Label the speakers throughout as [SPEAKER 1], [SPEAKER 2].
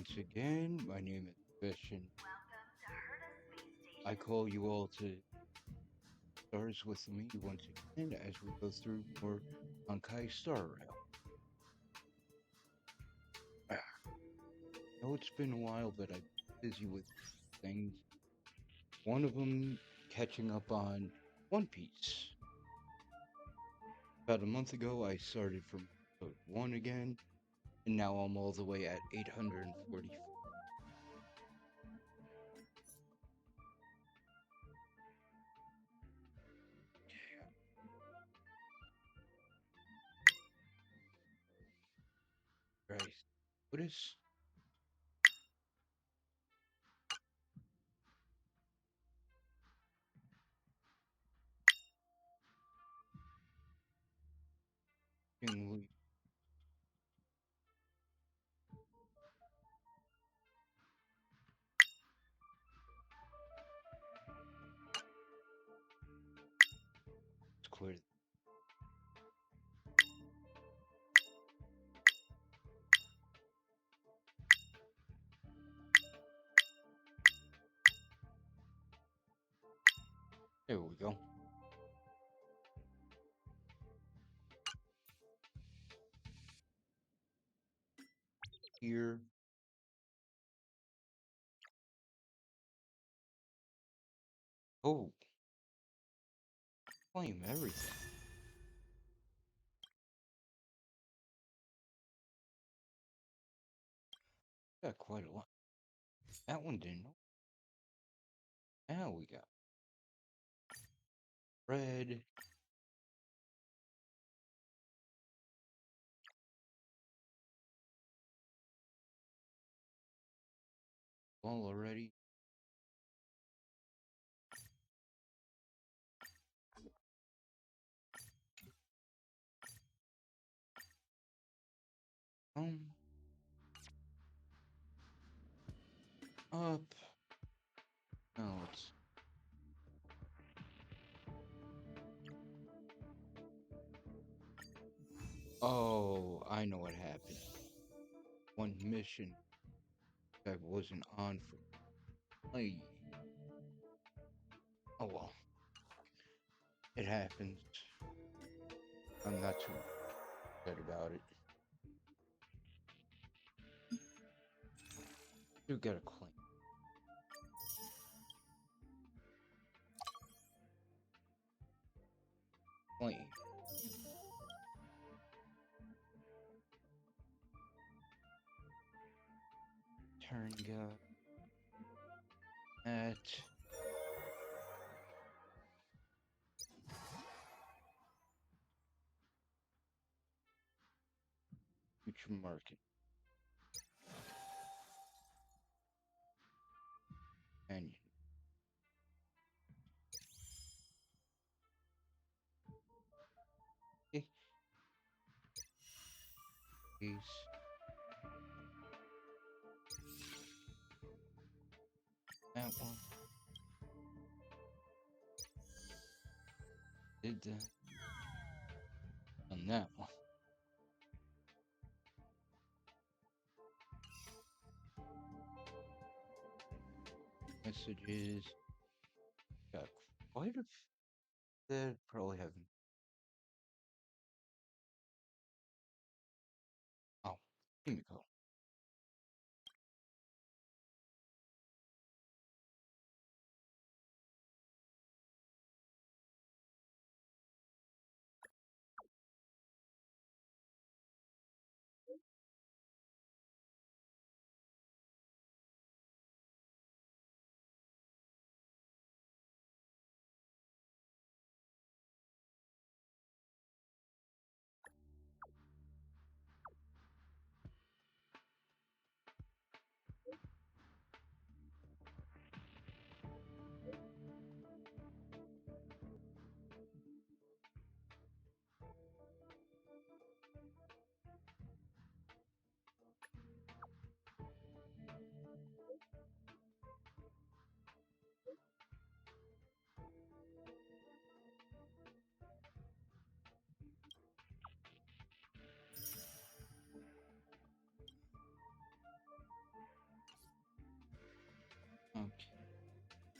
[SPEAKER 1] Once again, my name is Fish, and I call you all to stars with me once again as we go through more Honkai Star Rail. I know it's been a while, but I'm busy with things. One of them catching up on One Piece. About a month ago, I started from episode 1 again, and now I'm all the way at 844. Right. What is? It's clear. There we go. Here. Oh, claim everything. Got quite a lot. That one didn't. Now we got red. All already. Um, up. No, it's. Oh, I know what happened. One mission that wasn't on for. Ay. Oh well, it happens. I'm not too upset about it. You get a claim. Turn go. At future market. And peace. That one. Did that. And that one. Messages. Got quite a. That probably haven't. Oh, Kimiko.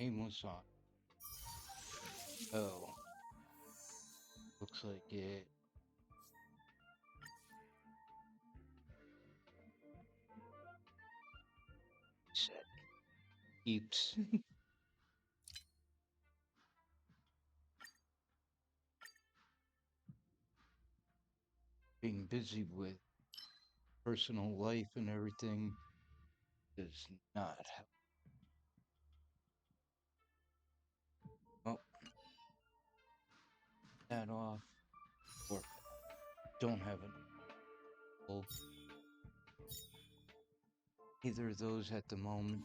[SPEAKER 1] Aimless on. Oh, looks like it set keeps being busy with personal life and everything does not help. Oh, that off. Or don't have enough. Well, either of those at the moment.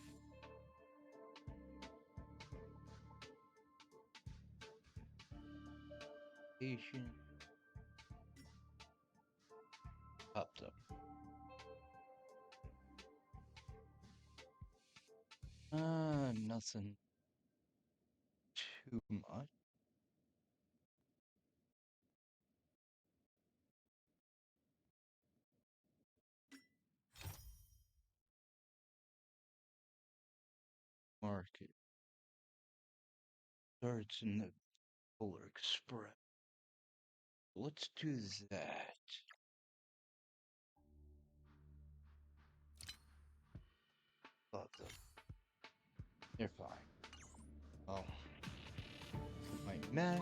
[SPEAKER 1] Patient popped up. Nothing too much. Market starts in the Astral Express. Let's do that. Fuck them. They're fine. Oh, my Mac.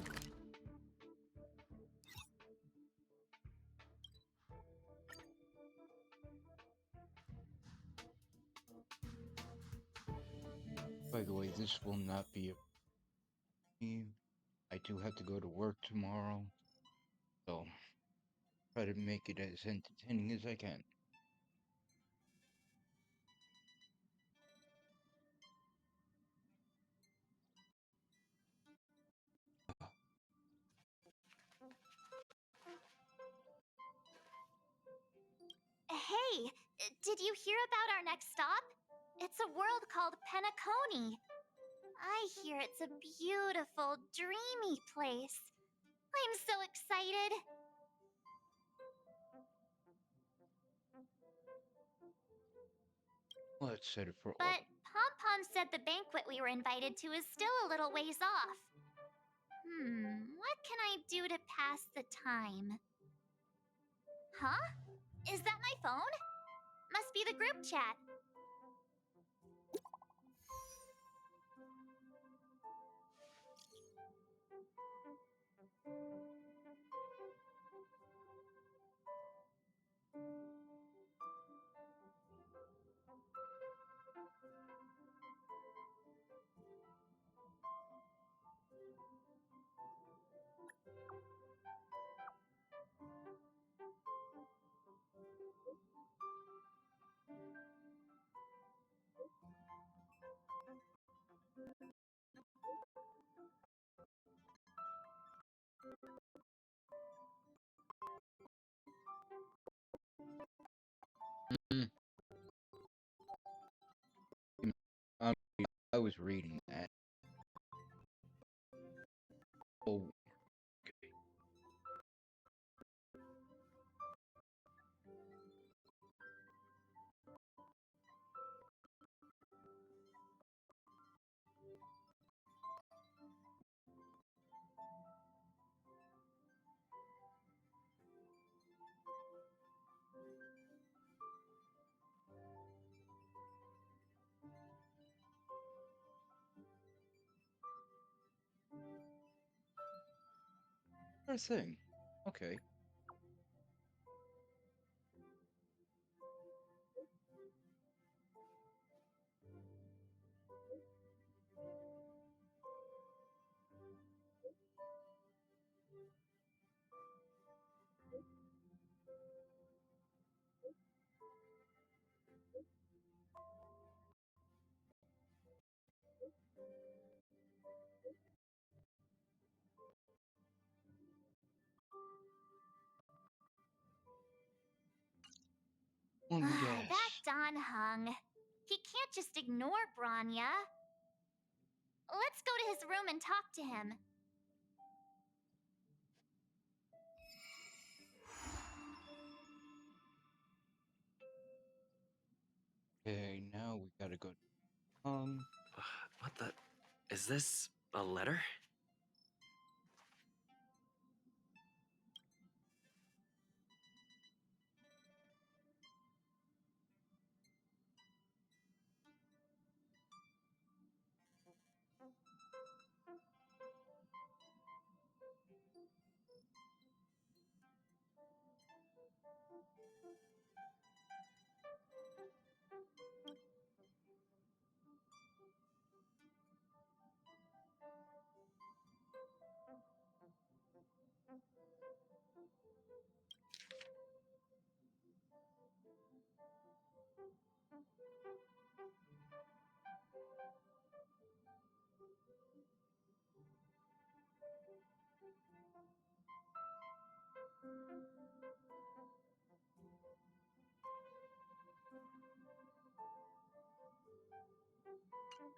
[SPEAKER 1] By the way, this will not be a game. I do have to go to work tomorrow, so try to make it as entertaining as I can.
[SPEAKER 2] Hey, did you hear about our next stop? It's a world called Penacony. I hear it's a beautiful, dreamy place. I'm so excited.
[SPEAKER 1] Let's set it for
[SPEAKER 2] But
[SPEAKER 1] autumn.
[SPEAKER 2] Pom Pom said the banquet we were invited to is still a little ways off. What can I do to pass the time? Huh? Is that my phone? Must be the group chat.
[SPEAKER 1] Mm, um, I was reading that. Oh, okay. Sure thing. Okay.
[SPEAKER 2] That
[SPEAKER 1] Yes.
[SPEAKER 2] Don Hung. He can't just ignore Branya. Let's go to his room and talk to him.
[SPEAKER 1] Okay, now we gotta go.
[SPEAKER 3] What the? Is this a letter?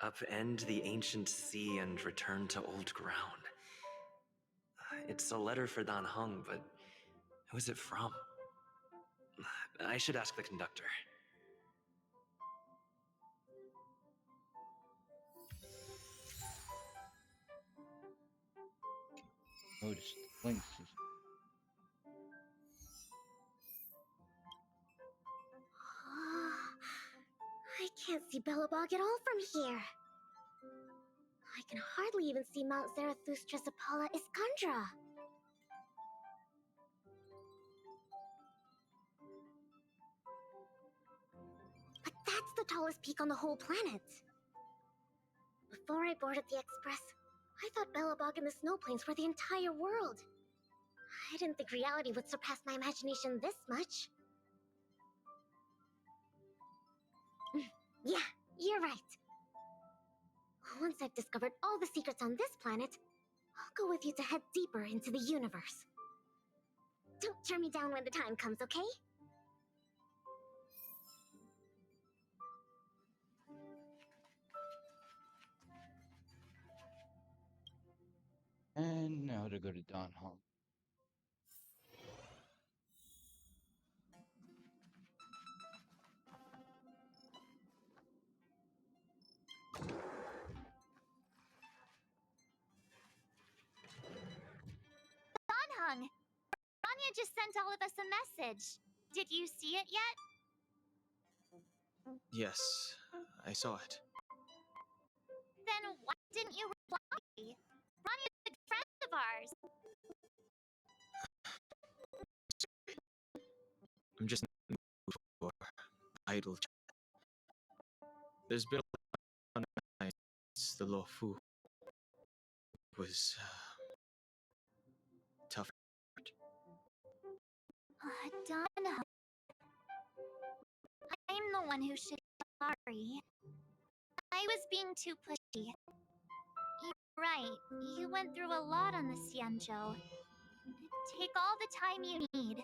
[SPEAKER 3] Upend the ancient sea and return to old ground. It's a letter for Dan Heng, but who is it from? I should ask the conductor.
[SPEAKER 1] Notice the links.
[SPEAKER 4] I can't see Belobog at all from here. I can hardly even see Mount Zarathustra's Apollo Iskandra. But that's the tallest peak on the whole planet. Before I boarded the Express, I thought Belobog and the snow plains were the entire world. I didn't think reality would surpass my imagination this much. Yeah, you're right. Once I've discovered all the secrets on this planet, I'll go with you to head deeper into the universe. Don't turn me down when the time comes, okay?
[SPEAKER 1] And now to go to Don Hong.
[SPEAKER 2] Donhung! Rania just sent all of us a message. Did you see it yet?
[SPEAKER 5] Yes, I saw it.
[SPEAKER 2] Then why didn't you reply? Rania's a good friend of ours.
[SPEAKER 5] I'm just in the mood for idle chat. There's been a lot of nights the Lo Fu was tough.
[SPEAKER 2] Donhung. I'm the one who should be sorry. I was being too pushy. You're right. You went through a lot on the Xianzhou. Take all the time you need.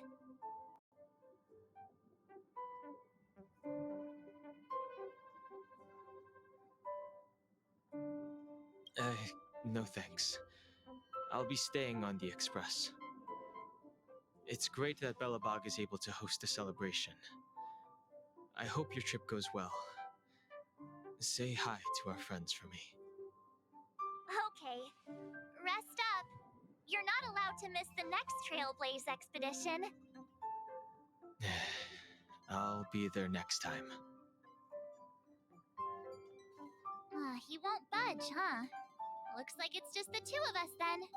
[SPEAKER 5] No thanks. I'll be staying on the Express. It's great that Belobog is able to host a celebration. I hope your trip goes well. Say hi to our friends for me.
[SPEAKER 2] Okay. Rest up. You're not allowed to miss the next Trailblaze expedition.
[SPEAKER 5] I'll be there next time.
[SPEAKER 2] He won't budge, huh? Looks like it's just the two of us then.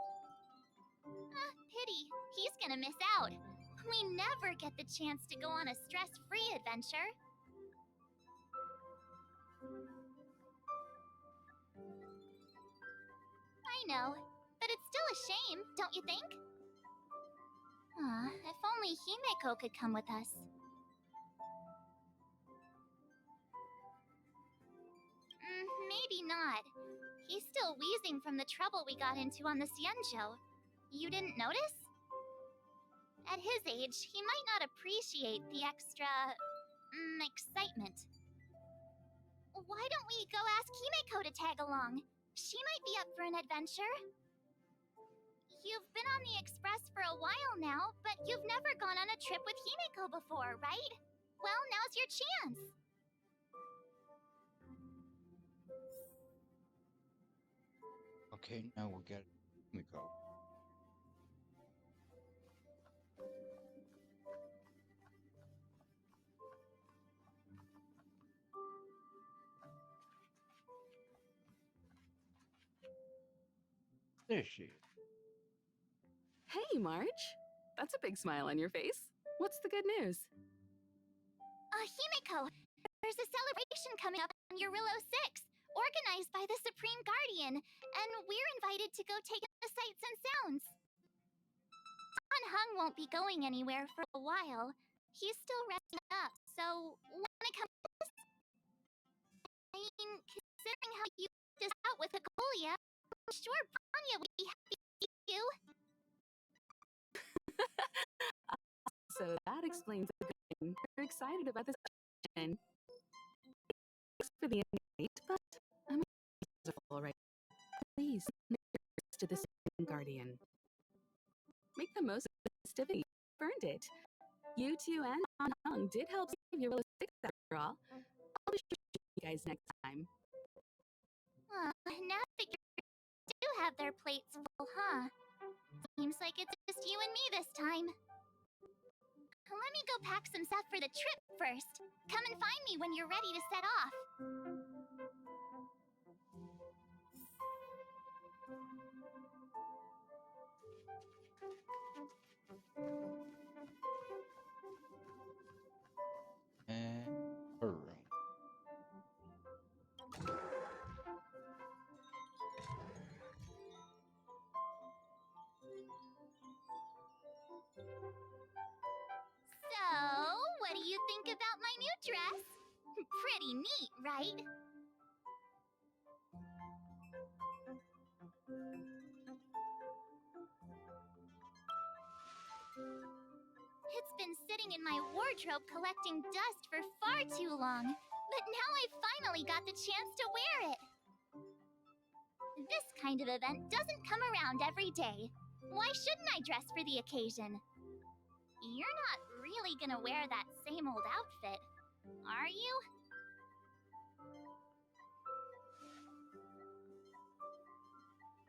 [SPEAKER 2] Pity. He's gonna miss out. We never get the chance to go on a stress-free adventure. I know, but it's still a shame, don't you think? If only Himeko could come with us. Maybe not. He's still wheezing from the trouble we got into on the Xianzhou. You didn't notice? At his age, he might not appreciate the extra... excitement. Why don't we go ask Himeko to tag along? She might be up for an adventure. You've been on the Express for a while now, but you've never gone on a trip with Himeko before, right? Well, now's your chance.
[SPEAKER 1] Okay, now we got Miko. There she is.
[SPEAKER 6] Hey, Marge. That's a big smile on your face. What's the good news?
[SPEAKER 2] Himiko, there's a celebration coming up on Eurillo 6, organized by the Supreme Guardian, and we're invited to go take in the sights and sounds. Han Hung won't be going anywhere for a while. He's still resting up, so wanna come? I mean, considering how you just out with Agolia, I'm sure Branya would be happy to see you.
[SPEAKER 6] So that explains everything. We're excited about this session. Thanks for the invite, but I'm all right. Please, make your request to the Supreme Guardian. Make the most of the festivity. You've earned it. You two and Han Hung did help save your six after all. I'll be sure to see you guys next time.
[SPEAKER 2] Now figures do have their plates full, huh? Seems like it's just you and me this time. Let me go pack some stuff for the trip first. Come and find me when you're ready to set off.
[SPEAKER 1] And her room.
[SPEAKER 2] So, what do you think about my new dress? Pretty neat, right? It's been sitting in my wardrobe collecting dust for far too long, but now I finally got the chance to wear it. This kind of event doesn't come around every day. Why shouldn't I dress for the occasion? You're not really gonna wear that same old outfit, are you?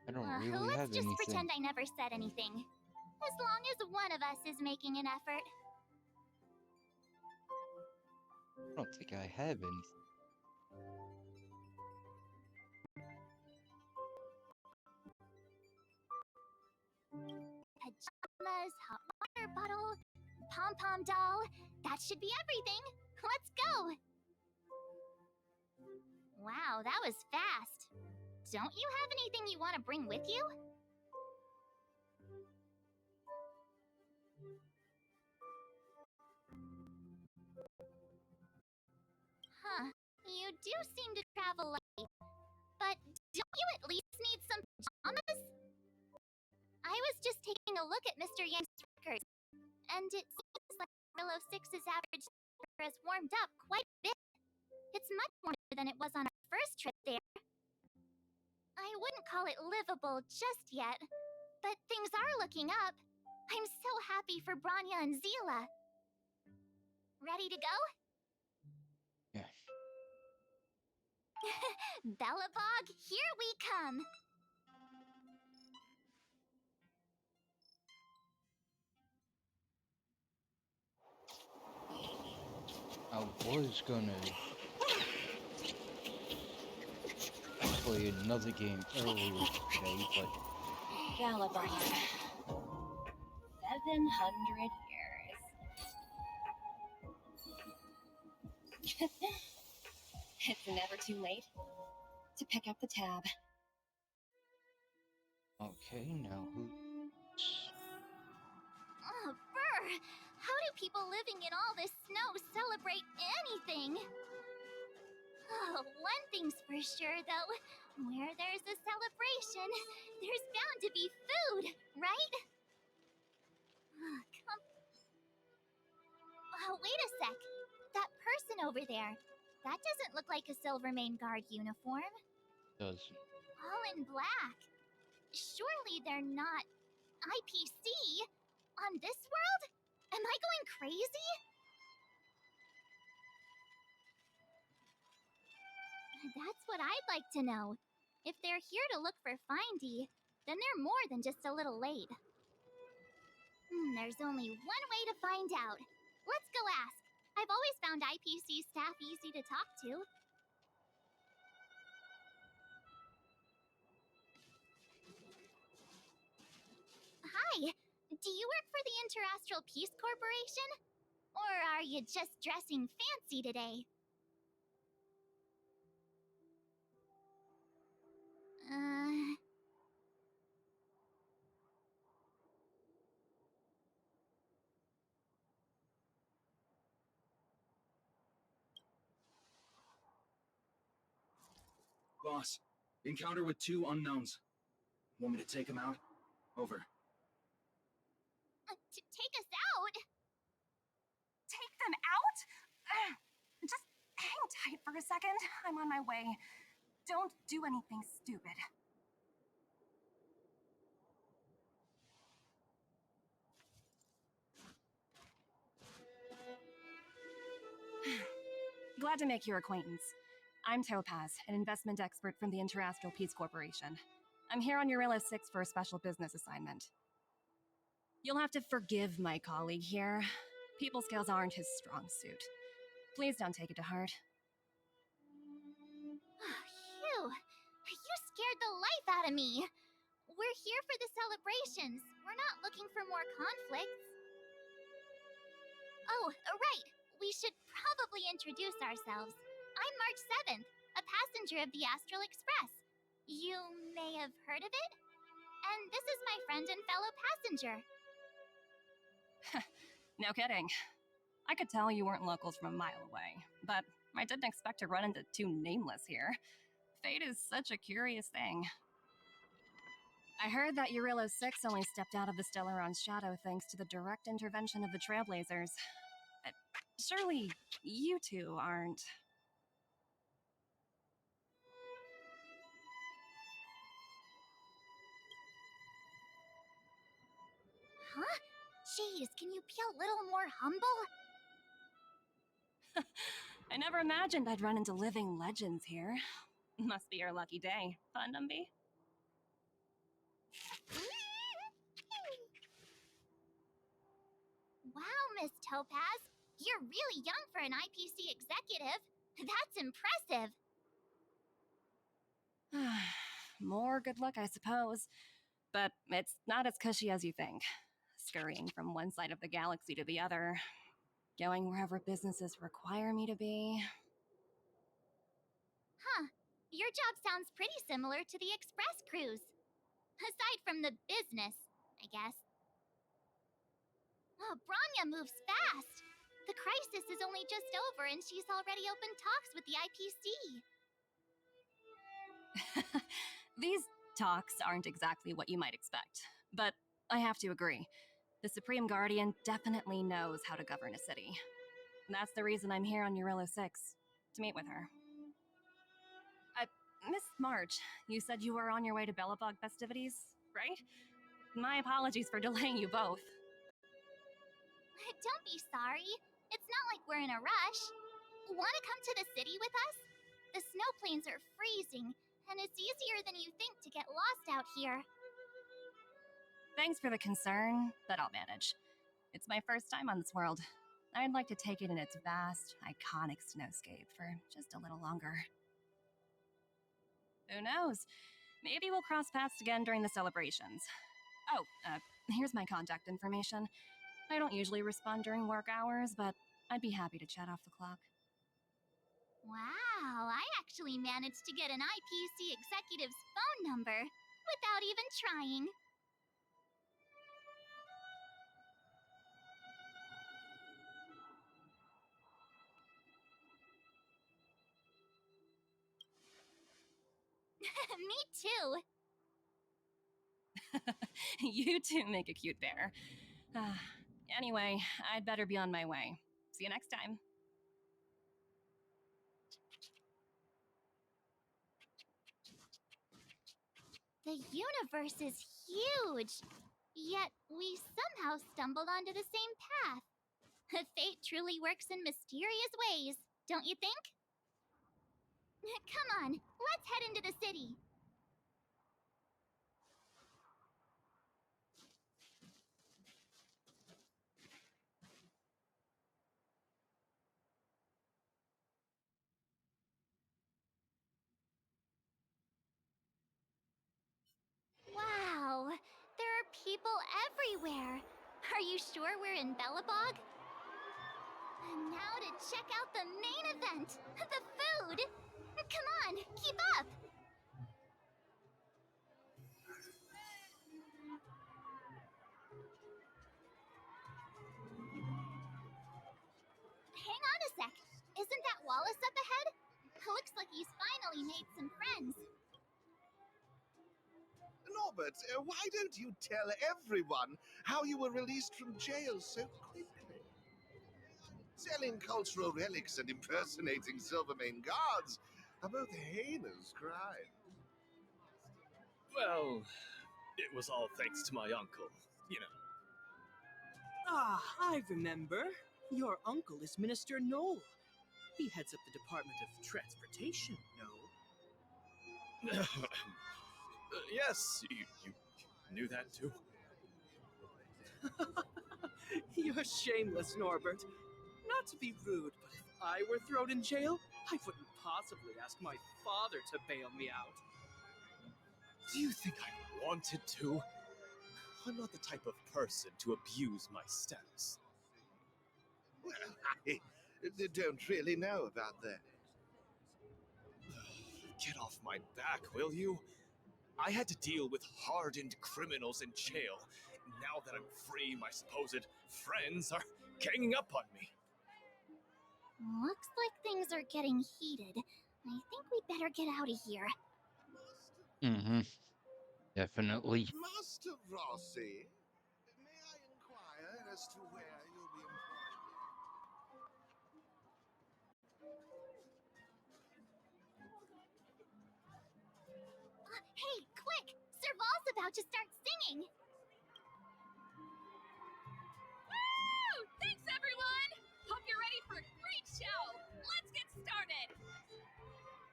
[SPEAKER 1] I don't really
[SPEAKER 2] Let's
[SPEAKER 1] have
[SPEAKER 2] just
[SPEAKER 1] anything.
[SPEAKER 2] pretend I never said anything. As long as one of us is making an effort.
[SPEAKER 1] I don't think I have anything.
[SPEAKER 2] Pajamas, hot water bottle, pom-pom doll. That should be everything. Let's go! Wow, that was fast. Don't you have anything you want to bring with you? Huh. You do seem to travel light. But don't you at least need some pajamas? I was just taking a look at Mr. Yang's records, and it seems like Rillo 6's average temperature has warmed up quite a bit. It's much warmer than it was on our first trip there. I wouldn't call it livable just yet, but things are looking up. I'm so happy for Branya and Zila. Ready to go?
[SPEAKER 1] Yeah.
[SPEAKER 2] Bellabog, here we come!
[SPEAKER 1] I was gonna play another game earlier today, but
[SPEAKER 7] Galabar. 700 years. It's never too late to pick up the tab.
[SPEAKER 1] okay, now who?
[SPEAKER 2] Oh, brr! How do people living in all this snow celebrate anything? Oh, one thing's for sure, though. Where there's a celebration, there's bound to be food, right? Come... Oh, wait a sec. That person over there, that doesn't look like a Silvermane Guard uniform.
[SPEAKER 1] Doesn't.
[SPEAKER 2] All in black. Surely they're not IPC on this world? Am I going crazy? That's what I'd like to know. If they're here to look for Findy, then they're more than just a little late. There's only one way to find out. Let's go ask. I've always found IPC staff easy to talk to. Hi, do you work for the Interastral Peace Corporation? Or are you just dressing fancy today?
[SPEAKER 8] Boss, encounter with 2 unknowns. Want me to take them out? Over.
[SPEAKER 2] To take us out?
[SPEAKER 7] Take them out? Just hang tight for a second. I'm on my way. Don't do anything stupid. Glad to make your acquaintance. I'm Topaz, an investment expert from the Interastral Peace Corporation. I'm here on Eurilla 6 for a special business assignment. You'll have to forgive my colleague here. People skills aren't his strong suit. Please don't take it to heart.
[SPEAKER 2] Phew, you scared the life out of me. We're here for the celebrations. We're not looking for more conflicts. Oh, right. We should probably introduce ourselves. I'm March 7th, a passenger of the Astral Express. You may have heard of it? And this is my friend and fellow passenger.
[SPEAKER 7] No kidding. I could tell you weren't locals from a mile away, but I didn't expect to run into 2 nameless here. Fate is such a curious thing. I heard that Eurilla 6 only stepped out of the Stellaron's shadow thanks to the direct intervention of the Trailblazers. Surely you two aren't...
[SPEAKER 2] Huh? Jeez, can you be a little more humble?
[SPEAKER 7] I never imagined I'd run into living legends here. Must be your lucky day, Pundumby.
[SPEAKER 2] Wow, Miss Topaz. You're really young for an IPC executive. That's impressive.
[SPEAKER 7] More good luck, I suppose. But it's not as cushy as you think. Scurrying from one side of the galaxy to the other. Going wherever businesses require me to be.
[SPEAKER 2] Huh. Your job sounds pretty similar to the Express cruise. Aside from the business, I guess. Oh, Branya moves fast. The crisis is only just over and she's already opened talks with the IPC.
[SPEAKER 7] These talks aren't exactly what you might expect, but I have to agree. The Supreme Guardian definitely knows how to govern a city. That's the reason I'm here on Eurilla 6, to meet with her. Miss March, you said you were on your way to Belobog festivities, right? My apologies for delaying you both.
[SPEAKER 2] Don't be sorry. It's not like we're in a rush. Want to come to the city with us? The snow plains are freezing, and it's easier than you think to get lost out here.
[SPEAKER 7] Thanks for the concern, but I'll manage. It's my first time on this world. I'd like to take it in its vast, iconic snowscape for just a little longer. Who knows? Maybe we'll cross paths again during the celebrations. Oh, here's my contact information. I don't usually respond during work hours, but I'd be happy to chat off the clock.
[SPEAKER 2] Wow, I actually managed to get an IPC executive's phone number without even trying. Me too.
[SPEAKER 7] You two make a cute pair. Anyway, I'd better be on my way. See you next time.
[SPEAKER 2] The universe is huge, yet we somehow stumbled onto the same path. Fate truly works in mysterious ways, don't you think? Come on, let's head into the city. everywhere. Are you sure we're in Belobog? And now to check out the main event, the food! Come on, keep up! Hang on a sec. Isn't that Wallace up ahead? Looks like he's finally made some friends.
[SPEAKER 9] Norbert, why don't you tell everyone how you were released from jail so quickly? Selling cultural relics and impersonating Silvermane guards are both heinous crimes.
[SPEAKER 10] Well, it was all thanks to my uncle, you know.
[SPEAKER 11] Ah, I remember. Your uncle is Minister Knoll. He heads up the Department of Transportation, no?
[SPEAKER 10] Yes, you knew that too.
[SPEAKER 11] You're shameless, Norbert. Not to be rude, but if I were thrown in jail, I wouldn't possibly ask my father to bail me out.
[SPEAKER 10] Do you think I wanted to? I'm not the type of person to abuse my status.
[SPEAKER 9] Well, I don't really know about that.
[SPEAKER 10] Get off my back, will you? I had to deal with hardened criminals in jail. Now that I'm free, my supposed friends are ganging up on me.
[SPEAKER 2] Looks like things are getting heated. I think we better get out of here.
[SPEAKER 1] Mm-hmm. Definitely.
[SPEAKER 9] Master Rossi, may I inquire as to where you'll be employed?
[SPEAKER 2] Hey, quick! Serval's about to start singing!
[SPEAKER 7] Woo! Thanks, everyone! Hope you're ready for a great show! Let's get started!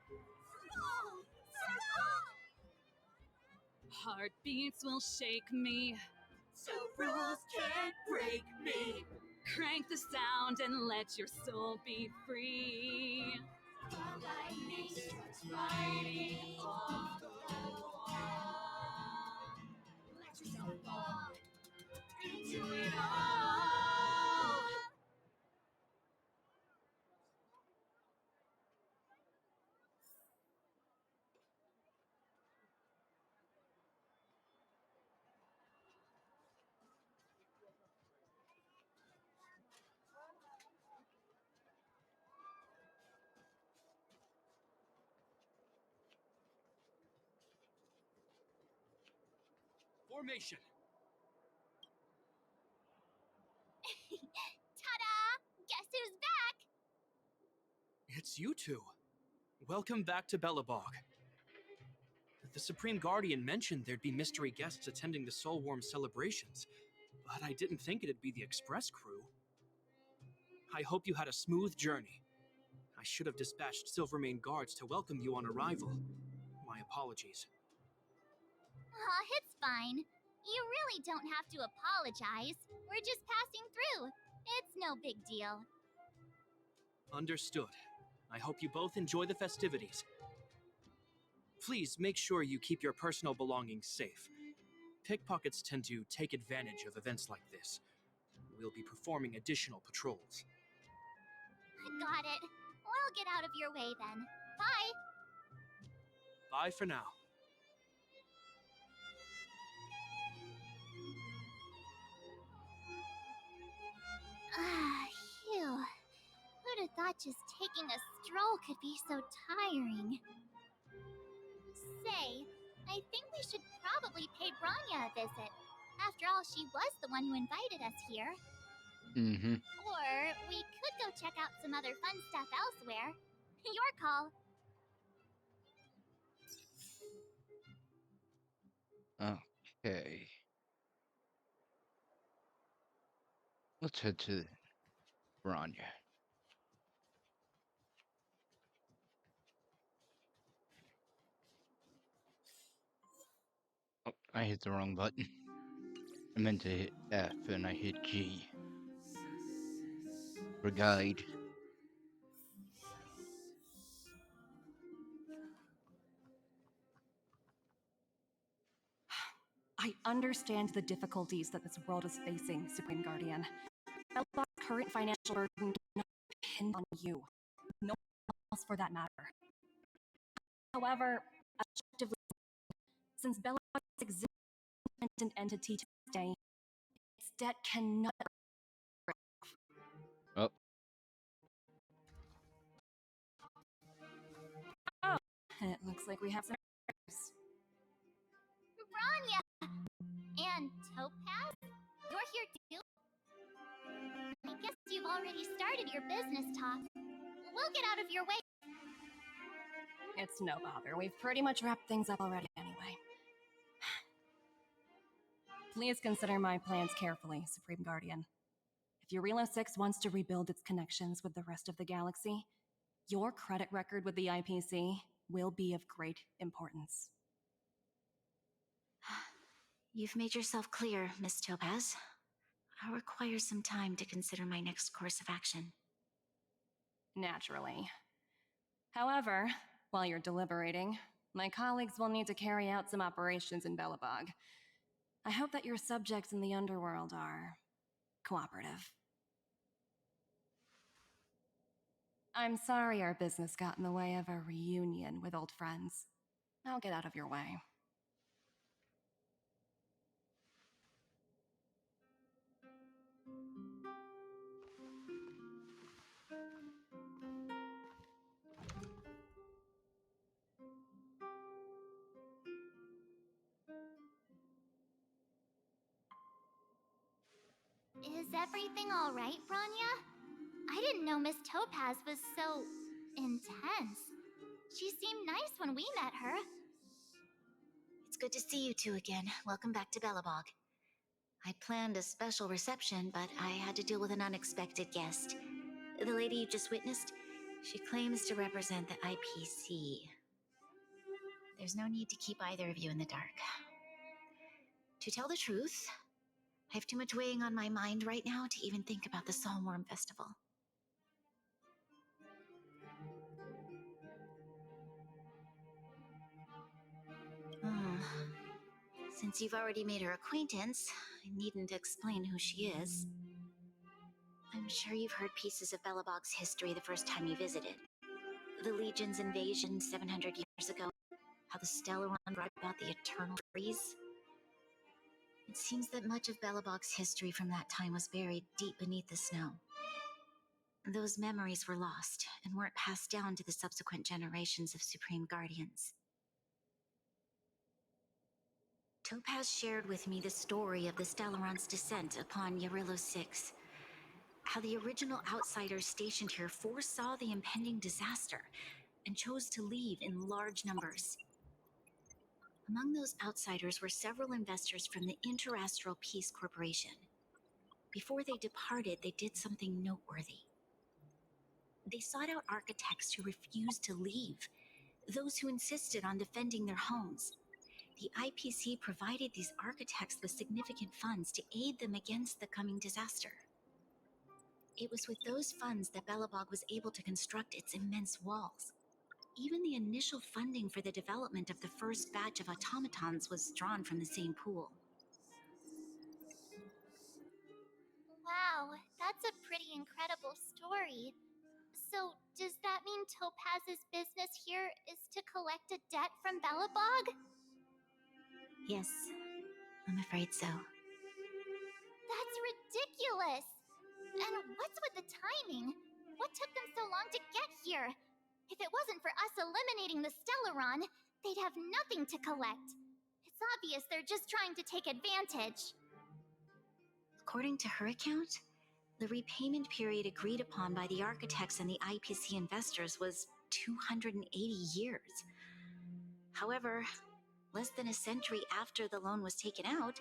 [SPEAKER 2] Serval! Serval!
[SPEAKER 6] Heartbeats will shake me.
[SPEAKER 11] So rules can't break me.
[SPEAKER 6] Crank the sound and let your soul be free.
[SPEAKER 11] The lightning strikes fighting off the wall. Let yourself fall into it all.
[SPEAKER 10] Formation!
[SPEAKER 2] Ta-da! Guess who's back?
[SPEAKER 11] It's you two. Welcome back to Belobog. The Supreme Guardian mentioned there'd be mystery guests attending the Soulworm celebrations, but I didn't think it'd be the Express crew. I hope you had a smooth journey. I should have dispatched Silvermane guards to welcome you on arrival. My apologies.
[SPEAKER 2] Aw, it's fine. You really don't have to apologize. We're just passing through. It's no big deal.
[SPEAKER 11] Understood. I hope you both enjoy the festivities. Please make sure you keep your personal belongings safe. Pickpockets tend to take advantage of events like this. We'll be performing additional patrols.
[SPEAKER 2] Got it. We'll get out of your way then. Bye!
[SPEAKER 11] Bye for now.
[SPEAKER 2] Ah, phew. Who'd have thought just taking a stroll could be so tiring? Say, I think we should probably pay Branya a visit. After all, she was the one who invited us here.
[SPEAKER 1] Mm-hmm.
[SPEAKER 2] Or we could go check out some other fun stuff elsewhere. Your call.
[SPEAKER 1] Okay. Let's head to Rania. Oh, I hit the wrong button. I meant to hit F and I hit G. For guide.
[SPEAKER 7] I understand the difficulties that this world is facing, Supreme Guardian. Belobog's current financial burden does not depend on you. No one else for that matter. However, objectively, since Belobog's existence an entity to this day, its debt cannot.
[SPEAKER 1] Oh,
[SPEAKER 7] Oh, it looks like we have some.
[SPEAKER 2] Branya! And Topaz? You're here too? I guess you've already started your business talk. We'll get out of your way.
[SPEAKER 7] It's no bother. We've pretty much wrapped things up already anyway. Please consider my plans carefully, Supreme Guardian. If Eurilo 6 wants to rebuild its connections with the rest of the galaxy, your credit record with the IPC will be of great importance.
[SPEAKER 4] You've made yourself clear, Miss Topaz. I'll require some time to consider my next course of action.
[SPEAKER 7] Naturally. However, while you're deliberating, my colleagues will need to carry out some operations in Belobog. I hope that your subjects in the underworld are cooperative. I'm sorry our business got in the way of a reunion with old friends. I'll get out of your way.
[SPEAKER 2] Is everything alright, Branya? I didn't know Miss Topaz was so intense. She seemed nice when we met her.
[SPEAKER 4] It's good to see you two again. Welcome back to Belobog. I'd planned a special reception, but I had to deal with an unexpected guest. The lady you just witnessed, she claims to represent the IPC. There's no need to keep either of you in the dark. To tell the truth, I have too much weighing on my mind right now to even think about the Saltworm Festival. Since you've already made her acquaintance, I needn't explain who she is. I'm sure you've heard pieces of Belobog's history the first time you visited. The Legion's invasion 700 years ago, how the Stellaron brought about the Eternal Freeze. It seems that much of Belobog's history from that time was buried deep beneath the snow. Those memories were lost and weren't passed down to the subsequent generations of Supreme Guardians. Topaz shared with me the story of the Stellaron's descent upon Eurilo 6. How the original outsiders stationed here foresaw the impending disaster and chose to leave in large numbers. Among those outsiders were several investors from the Interastral Peace Corporation. Before they departed, they did something noteworthy. They sought out architects who refused to leave, those who insisted on defending their homes. The IPC provided these architects with significant funds to aid them against the coming disaster. It was with those funds that Belobog was able to construct its immense walls. Even the initial funding for the development of the first batch of automatons was drawn from the same pool.
[SPEAKER 2] Wow, that's a pretty incredible story. So, does that mean Topaz's business here is to collect a debt from Belobog?
[SPEAKER 4] Yes, I'm afraid so.
[SPEAKER 2] That's ridiculous! And what's with the timing? What took them so long to get here? If it wasn't for us eliminating the Stellaron, they'd have nothing to collect. It's obvious they're just trying to take advantage.
[SPEAKER 4] According to her account, the repayment period agreed upon by the architects and the IPC investors was 280 years. However, less than a century after the loan was taken out,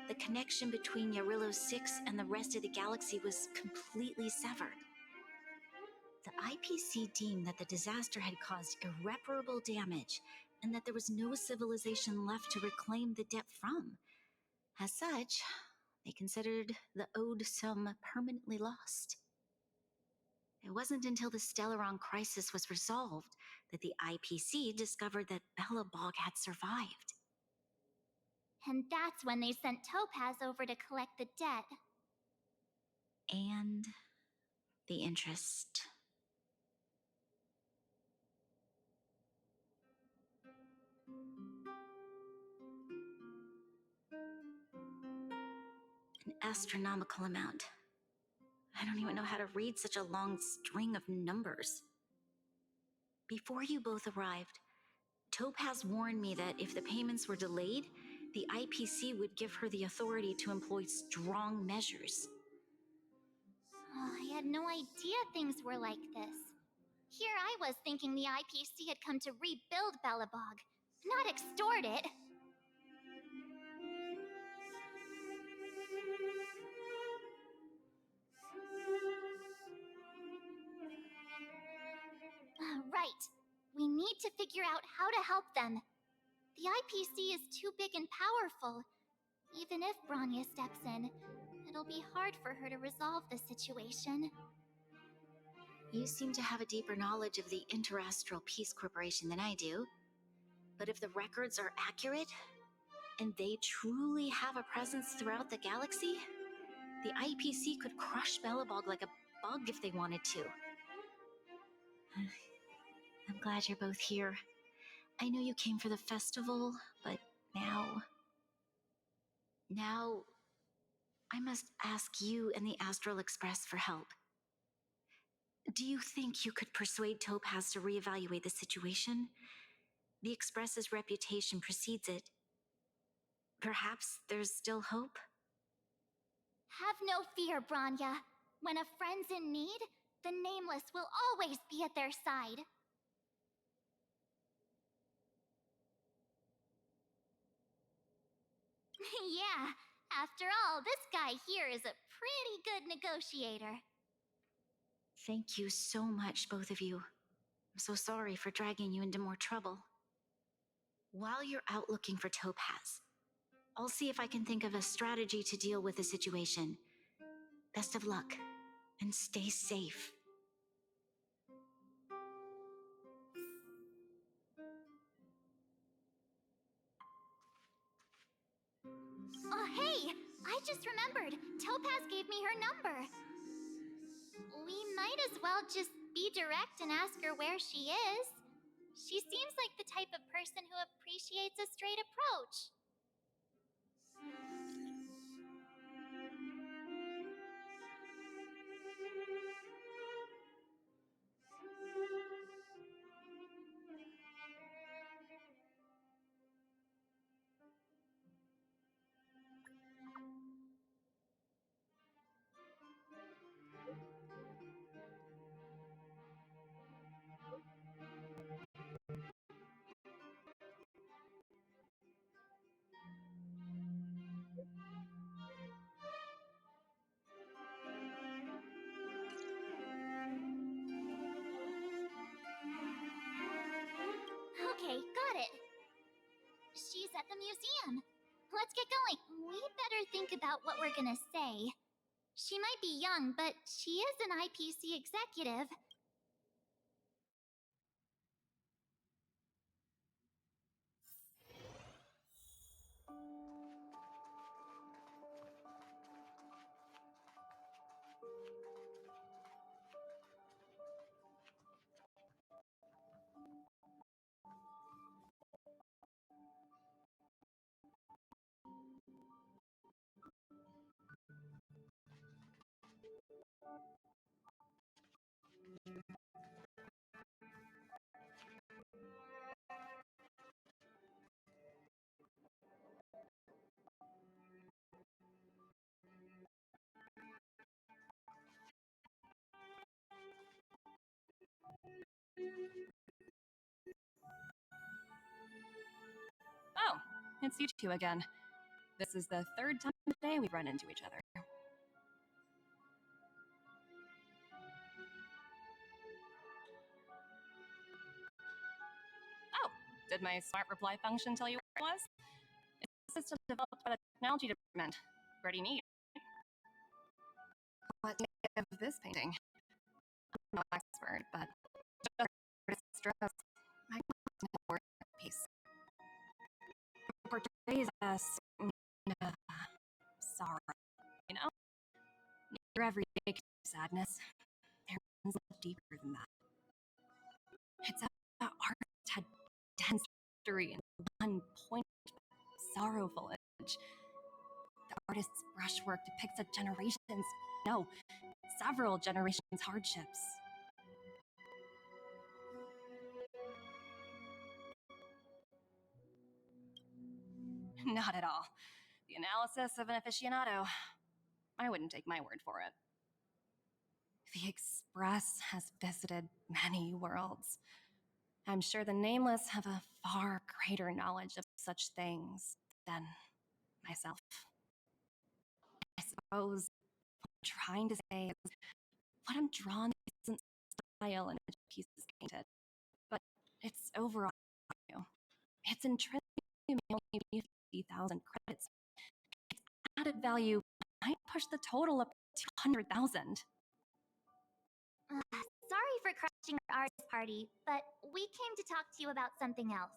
[SPEAKER 4] the connection between Eurilo 6 and the rest of the galaxy was completely severed. The IPC deemed that the disaster had caused irreparable damage and that there was no civilization left to reclaim the debt from. As such, they considered the owed sum permanently lost. It wasn't until the Stellaron crisis was resolved that the IPC discovered that Belobog had survived.
[SPEAKER 2] And that's when they sent Topaz over to collect the debt.
[SPEAKER 12] And the interest. An astronomical amount. I don't even know how to read such a long string of numbers. Before you both arrived, Topaz warned me that if the payments were delayed, the IPC would give her the authority to employ strong measures.
[SPEAKER 2] Oh, I had no idea things were like this. Here I was thinking the IPC had come to rebuild Belobog, not extort it. Right. We need to figure out how to help them. The IPC is too big and powerful. Even if Bronya steps in, it'll be hard for her to resolve the situation.
[SPEAKER 12] You seem to have a deeper knowledge of the Interastral Peace Corporation than I do. But if the records are accurate, and they truly have a presence throughout the galaxy, the IPC could crush Belobog like a bug if they wanted to. I'm glad you're both here. I know you came for the festival, but now I must ask you and the Astral Express for help. Do you think you could persuade Topaz to reevaluate the situation? The Express's reputation precedes it. Perhaps there's still hope?
[SPEAKER 2] Have no fear, Bronya. When a friend's in need, the Nameless will always be at their side. Yeah, after all, this guy here is a pretty good negotiator.
[SPEAKER 12] Thank you so much, both of you. I'm so sorry for dragging you into more trouble. While you're out looking for Topaz, I'll see if I can think of a strategy to deal with the situation. Best of luck, and stay safe.
[SPEAKER 2] Oh, hey! I just remembered. Topaz gave me her number. We might as well just be direct and ask her where she is. She seems like the type of person who appreciates a straight approach. Okay, got it. She's at the museum. Let's get going. We better think about what we're gonna say. She might be young, but she is an IPC executive.
[SPEAKER 7] Oh, it's you two again. This is the third time today we've run into each other. Oh, did my smart reply function tell you what it was? It's a system developed by the technology department. Pretty neat. What do you think of this painting? I'm no expert, but just stress. I want to know piece. It portrays a your everyday sadness. There runs much deeper than that. It's about artists had dense history and one point sorrowful image. The artist's brushwork depicts a generation's, no, several generations' hardships. Not at all. The analysis of an aficionado. I wouldn't take my word for it. The Express has visited many worlds. I'm sure the Nameless have a far greater knowledge of such things than myself. I suppose what I'm trying to say is what I'm drawn to isn't style and a piece is painted, but it's overall value. It's intrinsically only 50,000 credits. Its added value might push the total up to 200,000.
[SPEAKER 2] Sorry for crashing our artist party, but we came to talk to you about something else.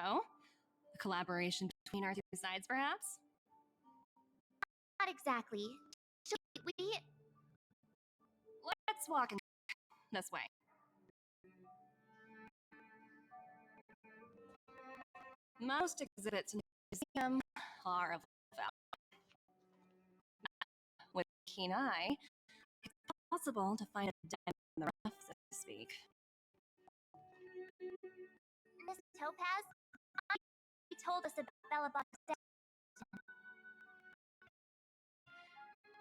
[SPEAKER 7] Oh? A collaboration between our two sides, perhaps?
[SPEAKER 2] Not exactly. Should we?
[SPEAKER 7] Let's walk in this way. Most exhibits in the museum are of with a keen eye, it's possible to find a diamond in the rough, so to speak.
[SPEAKER 2] Miss Topaz, you told us about Belabog's death.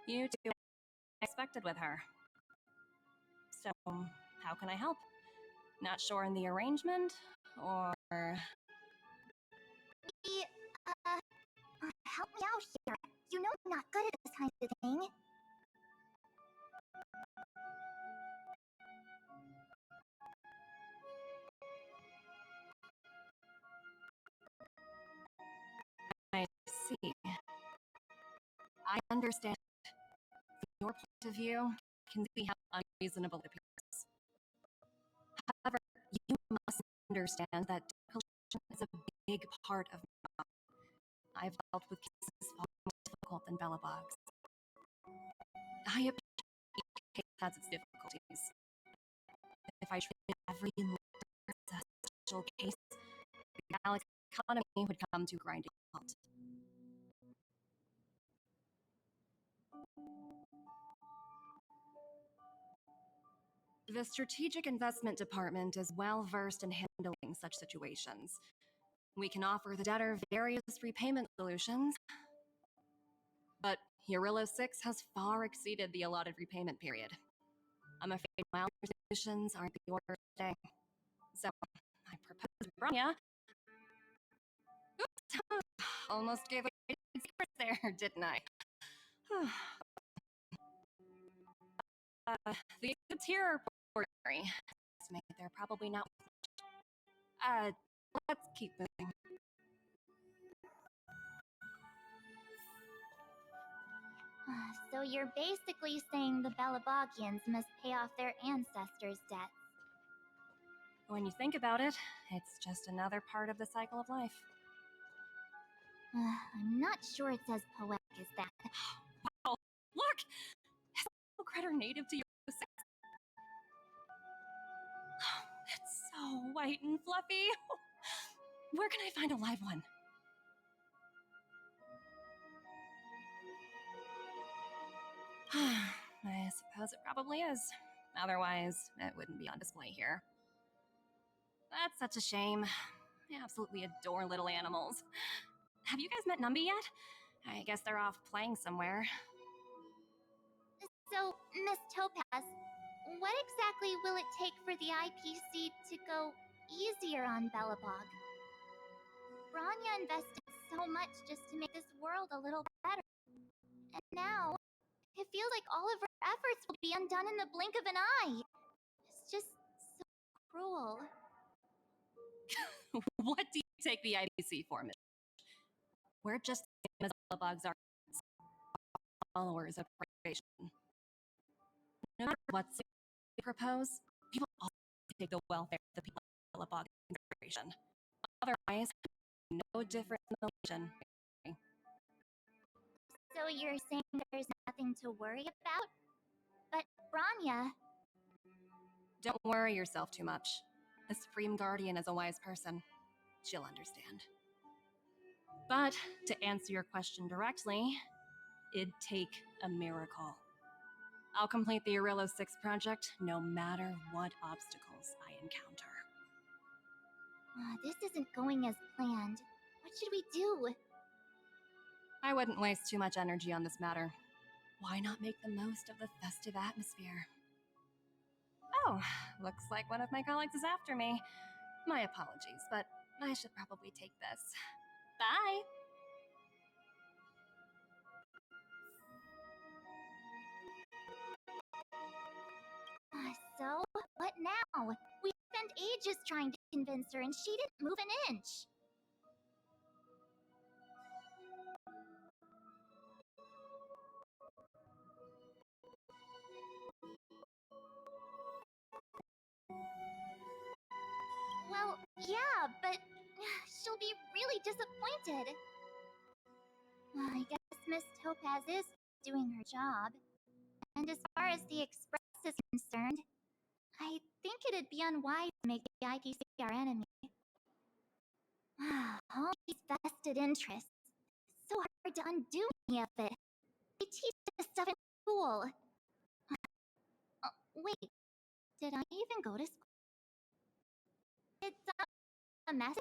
[SPEAKER 7] You two expected with her. So, how can I help? Not sure in the arrangement, or...
[SPEAKER 2] Help me out here. You know I'm not good at this kind of thing.
[SPEAKER 7] I see. I understand. From your point of view, I can see how unreasonable it appears. However, you must understand that collection is a big part of my job. I've dealt with cases far more difficult than Belabog's. I appreciate each case has its difficulties. If I treated every letter as a special case, the galaxy economy would come to a grinding halt. The Strategic Investment Department is well versed in handling such situations. We can offer the debtor various repayment solutions, but Eurilla 6 has far exceeded the allotted repayment period. I'm afraid my solutions aren't the order today. So, I propose to Bronya. Oops! Almost gave away secrets there, didn't I? The exhibits here are ordinary. They're probably not. Let's keep moving.
[SPEAKER 2] So you're basically saying the Belabogians must pay off their ancestors' debts.
[SPEAKER 7] When you think about it, it's just another part of the cycle of life.
[SPEAKER 2] I'm not sure it's as poetic as that.
[SPEAKER 7] Wow! Look! Is the critter native to your sex? It's so white and fluffy. Where can I find a live one? I suppose it probably is. Otherwise, it wouldn't be on display here. That's such a shame. I absolutely adore little animals. Have you guys met Numby yet? I guess they're off playing somewhere.
[SPEAKER 2] So, Miss Topaz, what exactly will it take for the IPC to go easier on Belabog? Bronya invested so much just to make this world a little better. And now, it feels like all of her efforts will be undone in the blink of an eye. It's just so cruel.
[SPEAKER 7] What do you take the IPC for, Mitch? We're just the same as Belabog's are followers of probation. No matter what we propose, we will also take the welfare of the people of Belabog into consideration. Otherwise, no different than the Legion.
[SPEAKER 2] So you're saying there's nothing nothing to worry about. But Branya,
[SPEAKER 7] Don't worry yourself too much. The Supreme Guardian is a wise person. She'll understand. But to answer your question directly, it'd take a miracle. I'll complete the Arillo 6 project no matter what obstacles I encounter.
[SPEAKER 2] this isn't going as planned. What should we do?
[SPEAKER 7] I wouldn't waste too much energy on this matter. Why not make the most of the festive atmosphere? Oh, looks like one of my colleagues is after me. My apologies, but I should probably take this. Bye!
[SPEAKER 2] So, what now? We spent ages trying to convince her and she didn't move an inch. Well, yeah, but she'll be really disappointed. I guess Miss Topaz is doing her job. And as far as the Express is concerned, I think it'd be unwise to make the IPC our enemy. All these vested interests. So hard to undo any of it. They teach this stuff in school. Wait, did I even go to school? It's a message?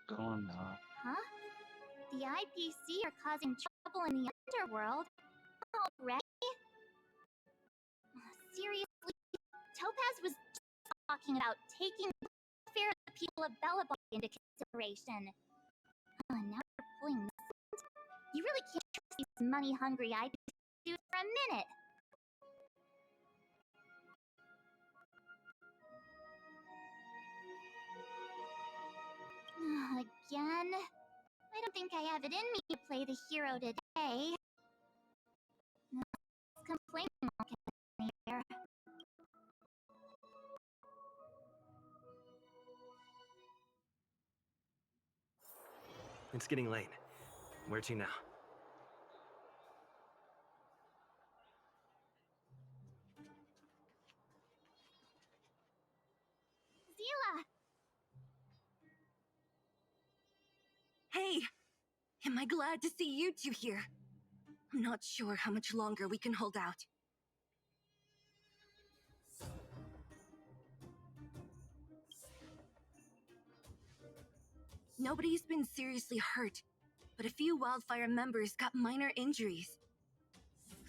[SPEAKER 1] Going on.
[SPEAKER 2] Huh? The IPC are causing trouble in the underworld? Already? Seriously? Topaz was just talking about taking the welfare of the people of Belobog into consideration. Now you're pulling this. You really can't trust these money-hungry IPC dudes for a minute. Again? I don't think I have it in me to play the hero today. Complaining won't get anywhere.
[SPEAKER 3] It's getting late. Where to now?
[SPEAKER 2] Zila!
[SPEAKER 13] Hey! Am I glad to see you two here? I'm not sure how much longer we can hold out. Nobody's been seriously hurt, but a few Wildfire members got minor injuries.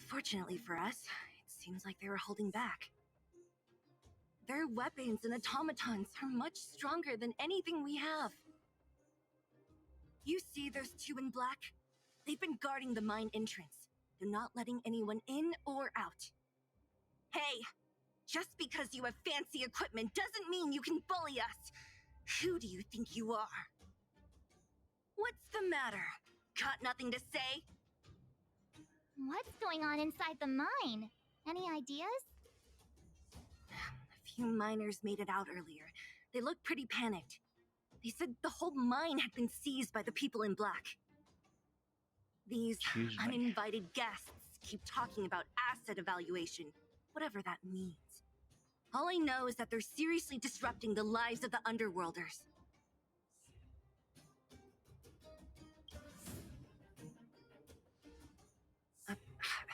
[SPEAKER 13] Fortunately for us, it seems like they were holding back. Their weapons and automatons are much stronger than anything we have. You see those two in black? They've been guarding the mine entrance. They're not letting anyone in or out. Hey! Just because you have fancy equipment doesn't mean you can bully us! Who do you think you are? What's the matter? Got nothing to say?
[SPEAKER 2] What's going on inside the mine? Any ideas?
[SPEAKER 13] A few miners made it out earlier. They looked pretty panicked. They said the whole mine had been seized by the people in black. These uninvited guests keep talking about asset evaluation, whatever that means. All I know is that they're seriously disrupting the lives of the Underworlders.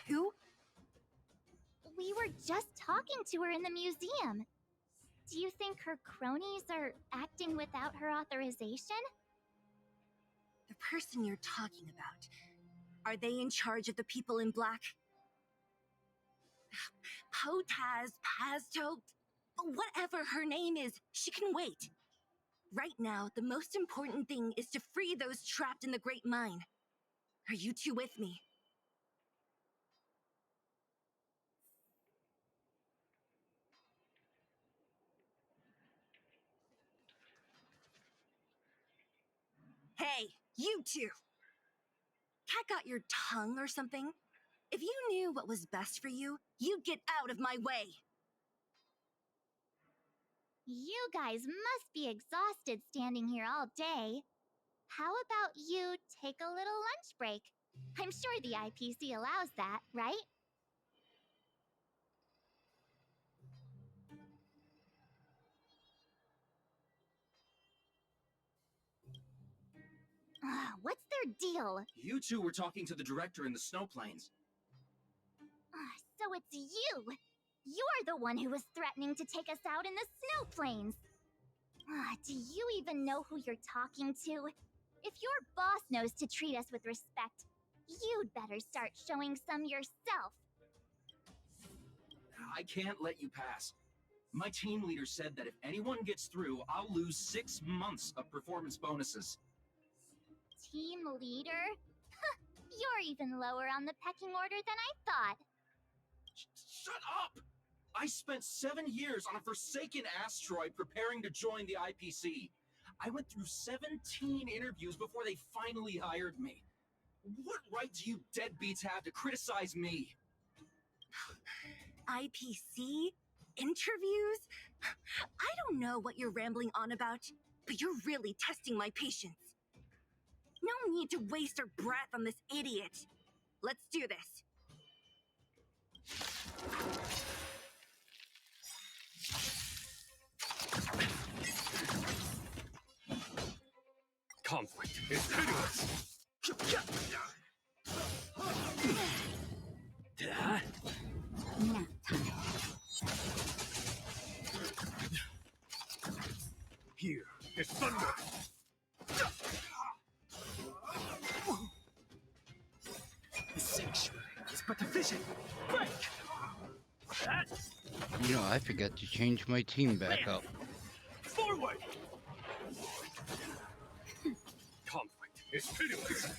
[SPEAKER 2] Who? We were just talking to her in the museum. Do you think her cronies are acting without her authorization?
[SPEAKER 13] The person you're talking about, are they in charge of the people in black? Potaz, Pazto, whatever her name is, she can wait. Right now, the most important thing is to free those trapped in the Great Mine. Are you two with me? Hey, you two! Cat got your tongue or something? If you knew what was best for you, you'd get out of my way!
[SPEAKER 2] You guys must be exhausted standing here all day. How about you take a little lunch break? I'm sure the IPC allows that, right? What's their deal?
[SPEAKER 8] You two were talking to the director in the snow plains.
[SPEAKER 2] So it's you! You're the one who was threatening to take us out in the snow plains! Do you even know who you're talking to? If your boss knows to treat us with respect, you'd better start showing some yourself.
[SPEAKER 8] I can't let you pass. My team leader said that if anyone gets through, I'll lose 6 months of performance bonuses.
[SPEAKER 2] Team leader? You're even lower on the pecking order than I thought.
[SPEAKER 8] Shut up! I spent 7 years on a forsaken asteroid preparing to join the IPC. I went through 17 interviews before they finally hired me. What right do you deadbeats have to criticize me?
[SPEAKER 13] IPC? Interviews? I don't know what you're rambling on about, but you're really testing my patience. No need to waste our breath on this idiot. Let's do this.
[SPEAKER 10] Conflict is pitiless! Here is thunder! The sanctuary is but a vision! Break!
[SPEAKER 1] You know, I forgot to change my team back up.
[SPEAKER 10] Forward! Conflict is pitiless!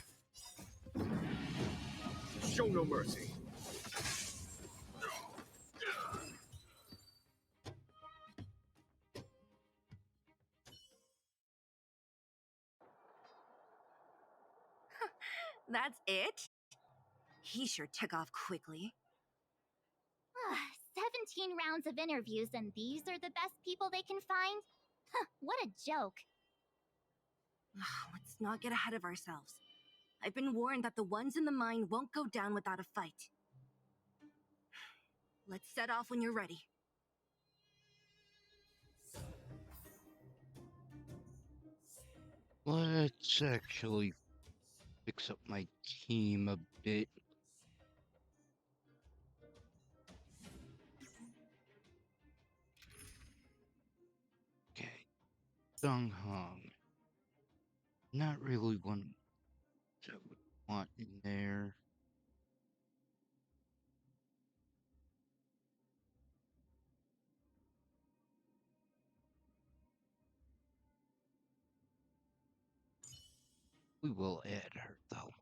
[SPEAKER 10] Show no mercy.
[SPEAKER 13] That's it? He sure took off quickly.
[SPEAKER 2] 17 rounds of interviews and these are the best people they can find? What a joke.
[SPEAKER 13] Let's not get ahead of ourselves. I've been warned that the ones in the mine won't go down without a fight. Let's set off when you're ready.
[SPEAKER 1] Let's actually fix up my team a bit. Okay, Sung Hong. Not really one I would want in there. We will add her though.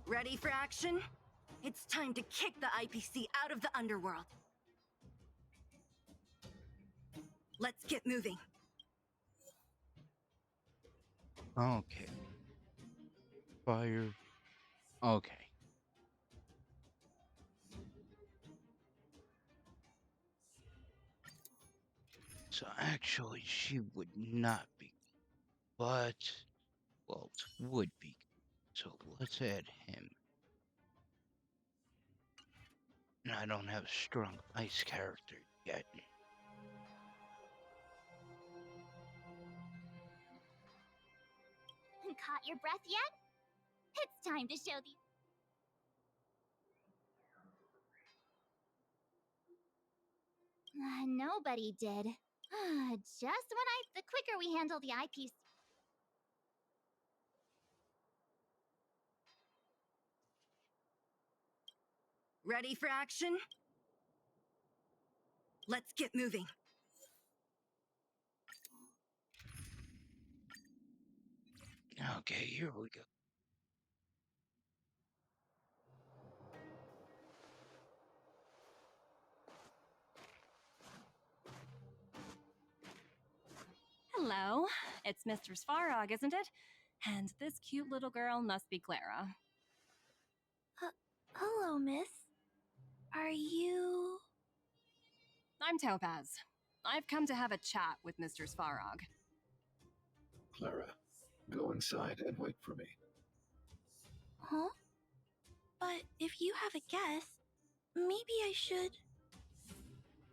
[SPEAKER 13] Ready for action? It's time to kick the IPC out of the underworld. Let's get moving.
[SPEAKER 1] Okay. Fire. Okay. So actually, she would not be, but Walt would be. So let's add him. And I don't have a strong ice character yet.
[SPEAKER 2] haven't caught your breath yet? It's time to show the... Nobody did. The quicker we handle the eyepiece...
[SPEAKER 13] Ready for action? Let's get moving.
[SPEAKER 1] Okay, here we go.
[SPEAKER 7] Hello, it's Mr. Svarog, isn't it? And this cute little girl must be Clara.
[SPEAKER 4] Hello, miss. Are you...
[SPEAKER 7] I'm Topaz. I've come to have a chat with Mr. Svarog.
[SPEAKER 9] Clara, go inside and wait for me.
[SPEAKER 4] Huh? But if you have a guest, maybe I should...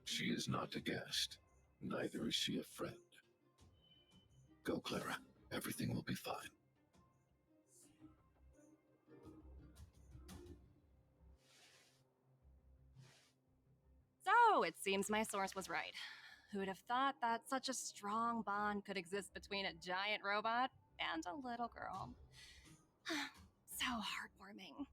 [SPEAKER 9] She is not a guest. Neither is she a friend. Go, Clara. Everything will be fine.
[SPEAKER 7] So, it seems my source was right. Who'd have thought that such a strong bond could exist between a giant robot and a little girl? So heartwarming.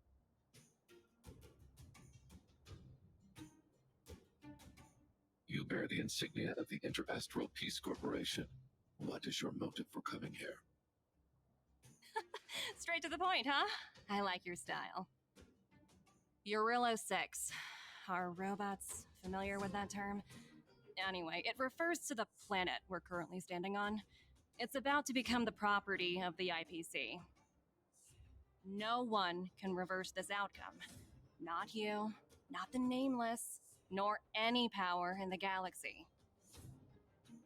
[SPEAKER 9] You bear the insignia of the Interastral Peace Corporation. What is your motive for coming here?
[SPEAKER 7] Straight to the point, huh? I like your style. Eurillo 6. Are robots familiar with that term? Anyway, it refers to the planet we're currently standing on. It's about to become the property of the IPC. No one can reverse this outcome. Not you, not the Nameless, nor any power in the galaxy.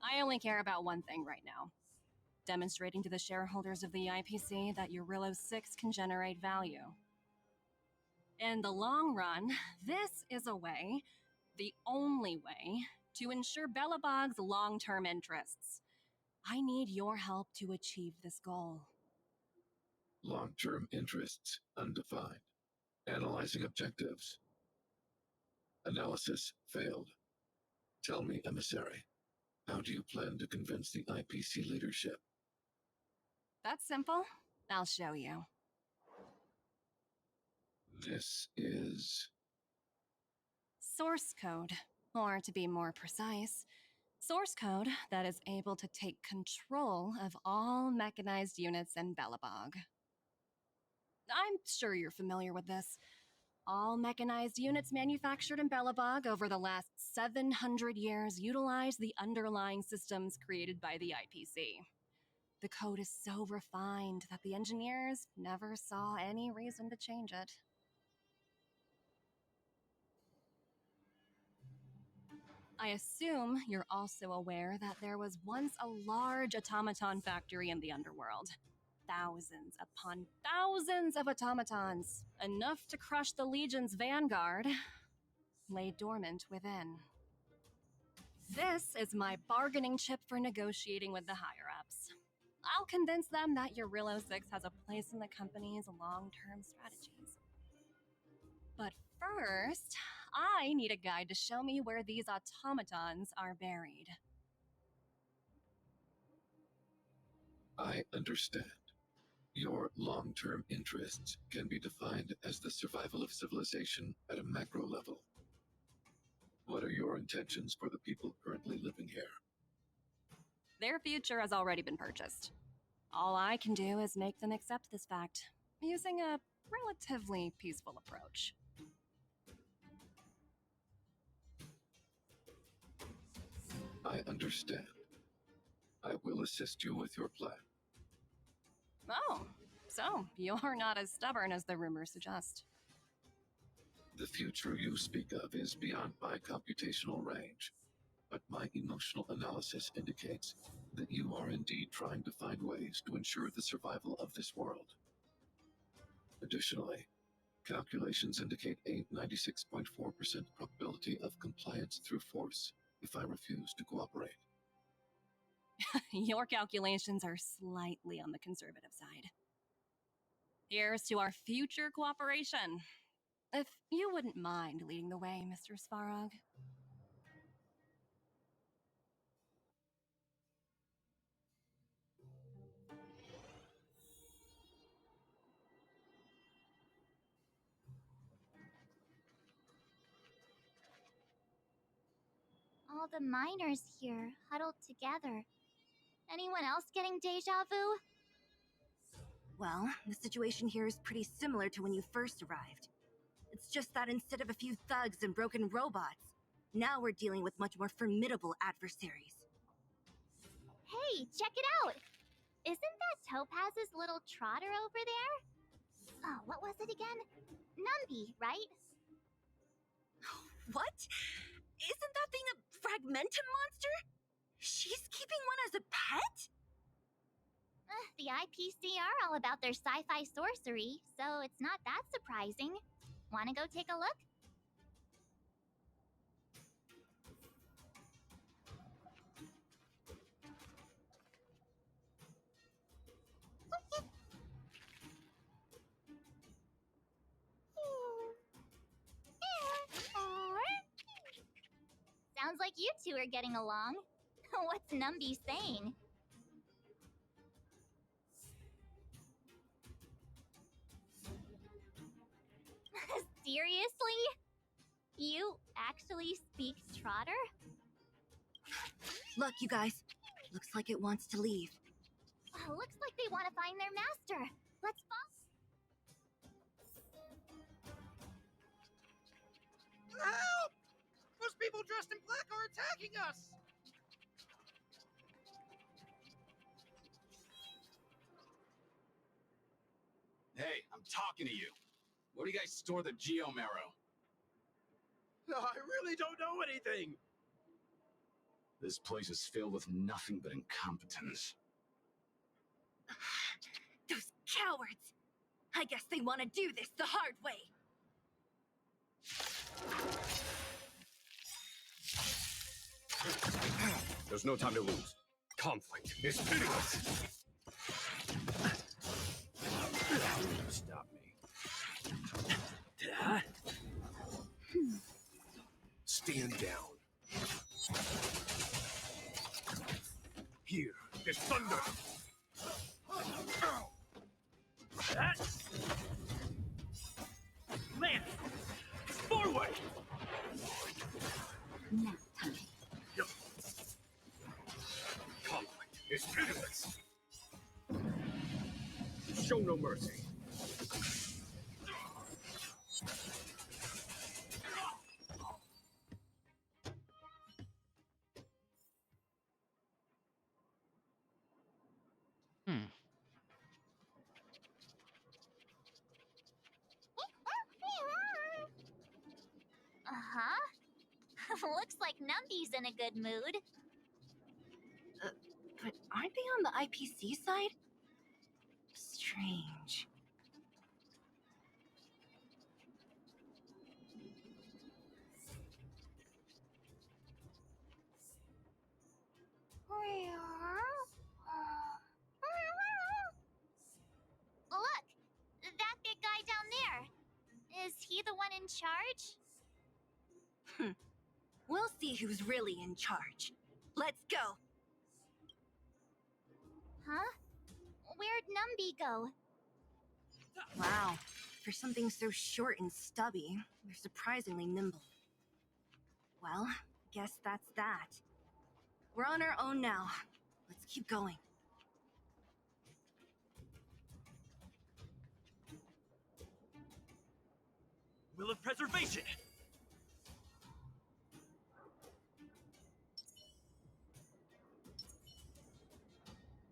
[SPEAKER 7] I only care about one thing right now. Demonstrating to the shareholders of the IPC that Eurillo 6 can generate value. In the long run, this is a way, the only way, to ensure Belobog's long-term interests. I need your help to achieve this goal.
[SPEAKER 9] Long-term interests undefined. Analyzing objectives. Analysis failed. Tell me, emissary, how do you plan to convince the IPC leadership?
[SPEAKER 7] That's simple. I'll show you.
[SPEAKER 9] This is...
[SPEAKER 7] Source code, or to be more precise, source code that is able to take control of all mechanized units in Belobog. I'm sure you're familiar with this. All mechanized units manufactured in Belobog over the last 700 years utilize the underlying systems created by the IPC. The code is so refined that the engineers never saw any reason to change it. I assume you're also aware that there was once a large automaton factory in the underworld. Thousands upon thousands of automatons, enough to crush the Legion's vanguard, lay dormant within. This is my bargaining chip for negotiating with the higher-ups. I'll convince them that Eurillo 6 has a place in the company's long-term strategies. But first, I need a guide to show me where these automatons are buried.
[SPEAKER 9] I understand. Your long-term interests can be defined as the survival of civilization at a macro level. What are your intentions for the people currently living here?
[SPEAKER 7] Their future has already been purchased. All I can do is make them accept this fact, using a relatively peaceful approach.
[SPEAKER 9] I understand. I will assist you with your plan.
[SPEAKER 7] Oh, so you're not as stubborn as the rumors suggest.
[SPEAKER 9] The future you speak of is beyond my computational range, but my emotional analysis indicates that you are indeed trying to find ways to ensure the survival of this world. Additionally, calculations indicate a 96.4% probability of compliance through force if I refuse to cooperate.
[SPEAKER 7] Your calculations are slightly on the conservative side. Here's to our future cooperation. If you wouldn't mind leading the way, Mr. Svarog.
[SPEAKER 2] All the miners here, huddled together. Anyone else getting deja vu?
[SPEAKER 13] Well, the situation here is pretty similar to when you first arrived. It's just that instead of a few thugs and broken robots, now we're dealing with much more formidable adversaries.
[SPEAKER 2] Hey, check it out! Isn't that Topaz's little trotter over there? Oh, what was it again? Numby, right?
[SPEAKER 13] What? Isn't that thing a fragmentum monster? She's keeping one as a pet?
[SPEAKER 2] The IPC are all about their sci-fi sorcery, so it's not that surprising. Wanna go take a look? Sounds like you two are getting along. What's Numby saying? Seriously? You actually speak Trotter?
[SPEAKER 13] Look, you guys. Looks like it wants to leave.
[SPEAKER 2] Looks like they want to find their master. Let's follow.
[SPEAKER 14] Help! Those people dressed in black are attacking us!
[SPEAKER 8] Hey, I'm talking to you. Where do you guys store the Geomarrow?
[SPEAKER 14] I really don't know anything!
[SPEAKER 8] This place is filled with nothing but incompetence.
[SPEAKER 13] Those cowards! I guess they want to do this the hard way.
[SPEAKER 10] There's no time to lose. Conflict is pitiless. Stop me.
[SPEAKER 3] Dad?
[SPEAKER 10] Stand down. Here is thunder.
[SPEAKER 14] Man! Forward!
[SPEAKER 12] Nap time.
[SPEAKER 10] Conflict is pitiless. Show no mercy.
[SPEAKER 2] Uh-huh. Looks like Numby's in a good mood.
[SPEAKER 13] But aren't they on the IPC side? Strange.
[SPEAKER 2] Look! That big guy down there! Is he the one in charge?
[SPEAKER 13] We'll see who's really in charge. Let's go!
[SPEAKER 2] Huh? Where'd Numby go?
[SPEAKER 13] Wow. For something so short and stubby, they're surprisingly nimble. Well, guess that's that. We're on our own now. Let's keep going.
[SPEAKER 14] Will of Preservation!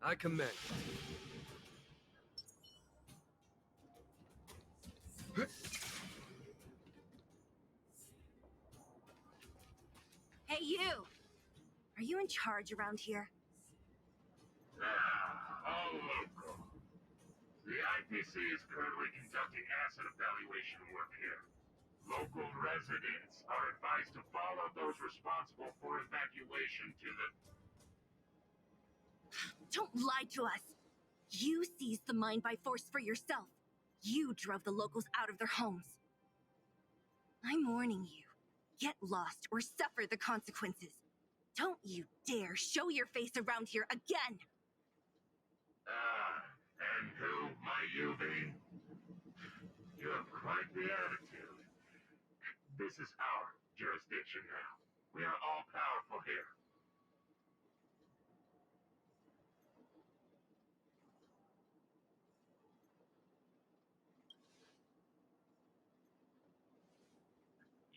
[SPEAKER 10] I commend.
[SPEAKER 13] Hey, you! Are you in charge around here?
[SPEAKER 15] All local. The IPC is currently conducting asset evaluation work here. Local residents are advised to follow those responsible for evacuation to the...
[SPEAKER 13] Don't lie to us. You seized the mine by force for yourself. You drove the locals out of their homes. I'm warning you. Get lost or suffer the consequences. Don't you dare show your face around here again!
[SPEAKER 15] And who might you be? You have quite the attitude. This is our jurisdiction now. We are all powerful here.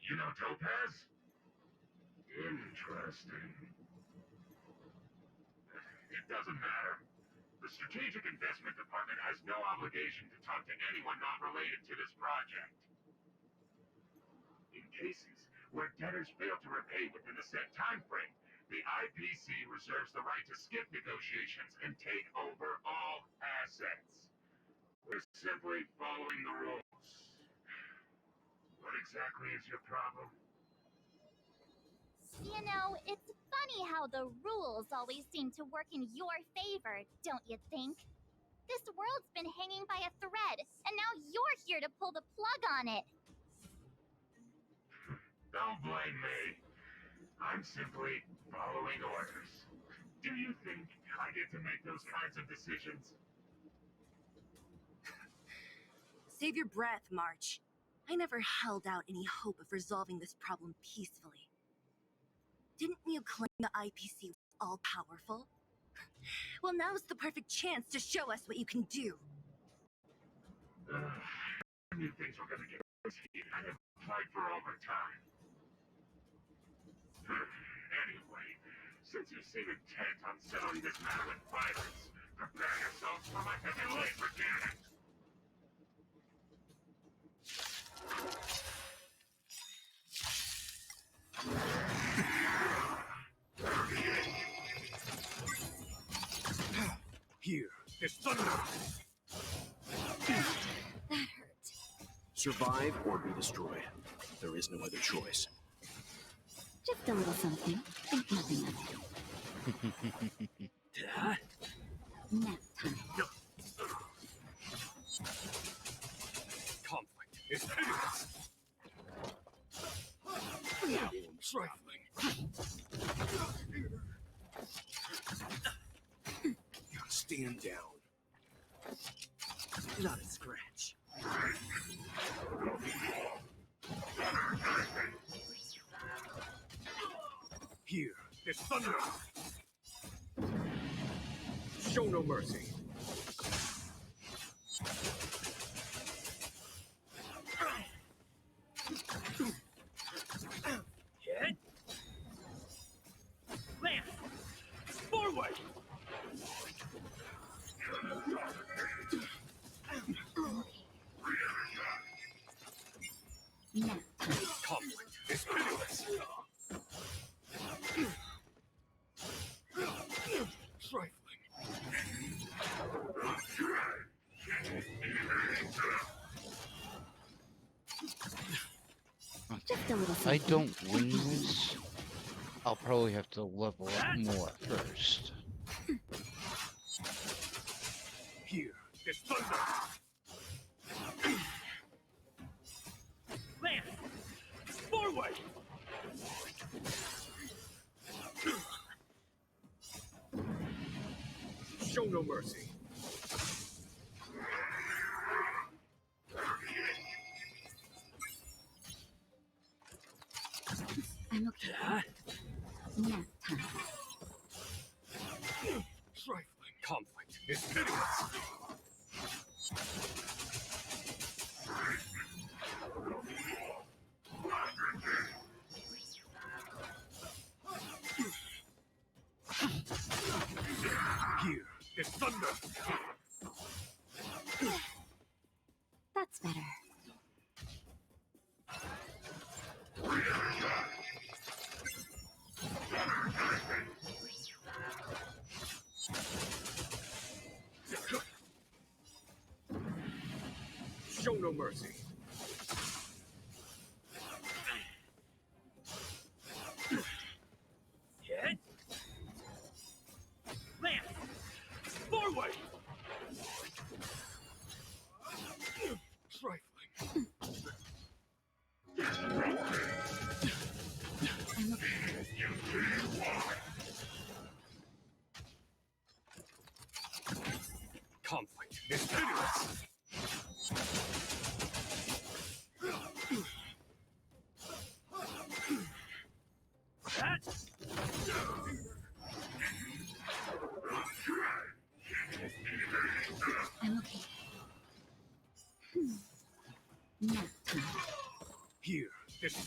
[SPEAKER 15] You know Topaz? Interesting. It doesn't matter. The Strategic Investment Department has no obligation to talk to anyone not related to this project. In cases where debtors fail to repay within the set time frame, the IPC reserves the right to skip negotiations and take over all assets. We're simply following the rules. What exactly is your problem?
[SPEAKER 2] You know, it's funny how the rules always seem to work in your favor, don't you think? This world's been hanging by a thread, and now you're here to pull the plug on it.
[SPEAKER 15] Don't blame me. I'm simply following orders. Do you think I get to make those kinds of decisions?
[SPEAKER 13] Save your breath, March. I never held out any hope of resolving this problem peacefully. Didn't you claim the IPC was all-powerful? Well, now's the perfect chance to show us what you can do.
[SPEAKER 15] I knew things were gonna get risky. I have applied for overtime. Anyway, since you seem intent on settling this matter with violence, prepare yourselves for my heavy laser cannon!
[SPEAKER 10] Here, there's thunder!
[SPEAKER 2] That hurt.
[SPEAKER 10] Survive or be destroyed. There is no other choice.
[SPEAKER 6] Just a little something. Think nothing of it. Nap time.
[SPEAKER 10] Conflict is hideous! Trifling. Stand down. Not a scratch. Here, there's thunder! Show no mercy. Hit! Left! Forward!
[SPEAKER 6] Nap time.
[SPEAKER 10] Conflict is pitiless! Trifling.
[SPEAKER 6] Just a little
[SPEAKER 1] I
[SPEAKER 6] something.
[SPEAKER 1] don't win this. I'll probably have to level up more first.
[SPEAKER 10] Here, there's thunder! Left! Forward! Show no mercy.
[SPEAKER 6] I'm okay. Nap time.
[SPEAKER 10] Trifling. Conflict is pitiless. Here, there's thunder.
[SPEAKER 6] That's better.
[SPEAKER 10] Show no mercy. Hit. Left.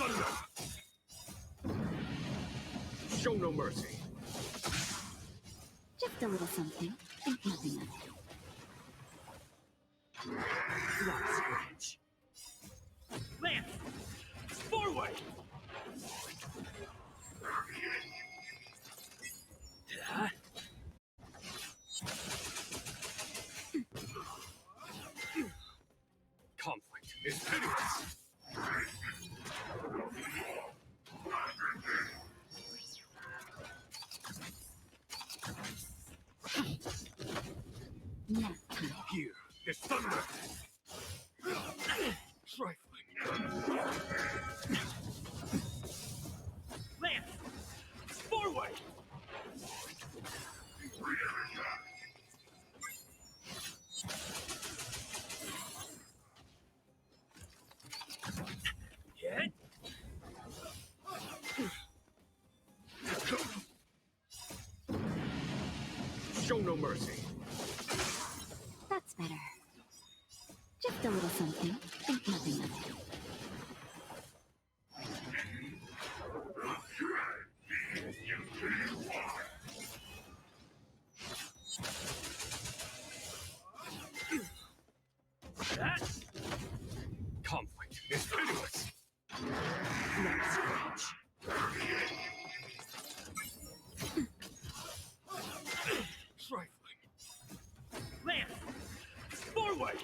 [SPEAKER 10] thunder! Show no mercy.
[SPEAKER 6] Just a little something. Think nothing of it.
[SPEAKER 10] Not scratch. Lance! Forward! Conflict is pitiless.
[SPEAKER 6] Now,
[SPEAKER 10] Here is thunder. Trifling. Lance! Forward! Hit! Show no mercy.
[SPEAKER 6] that's better. Just a little something. Think nothing of it.
[SPEAKER 10] That conflict is pitiless. Not scratch. Trifling. Lance! Forward!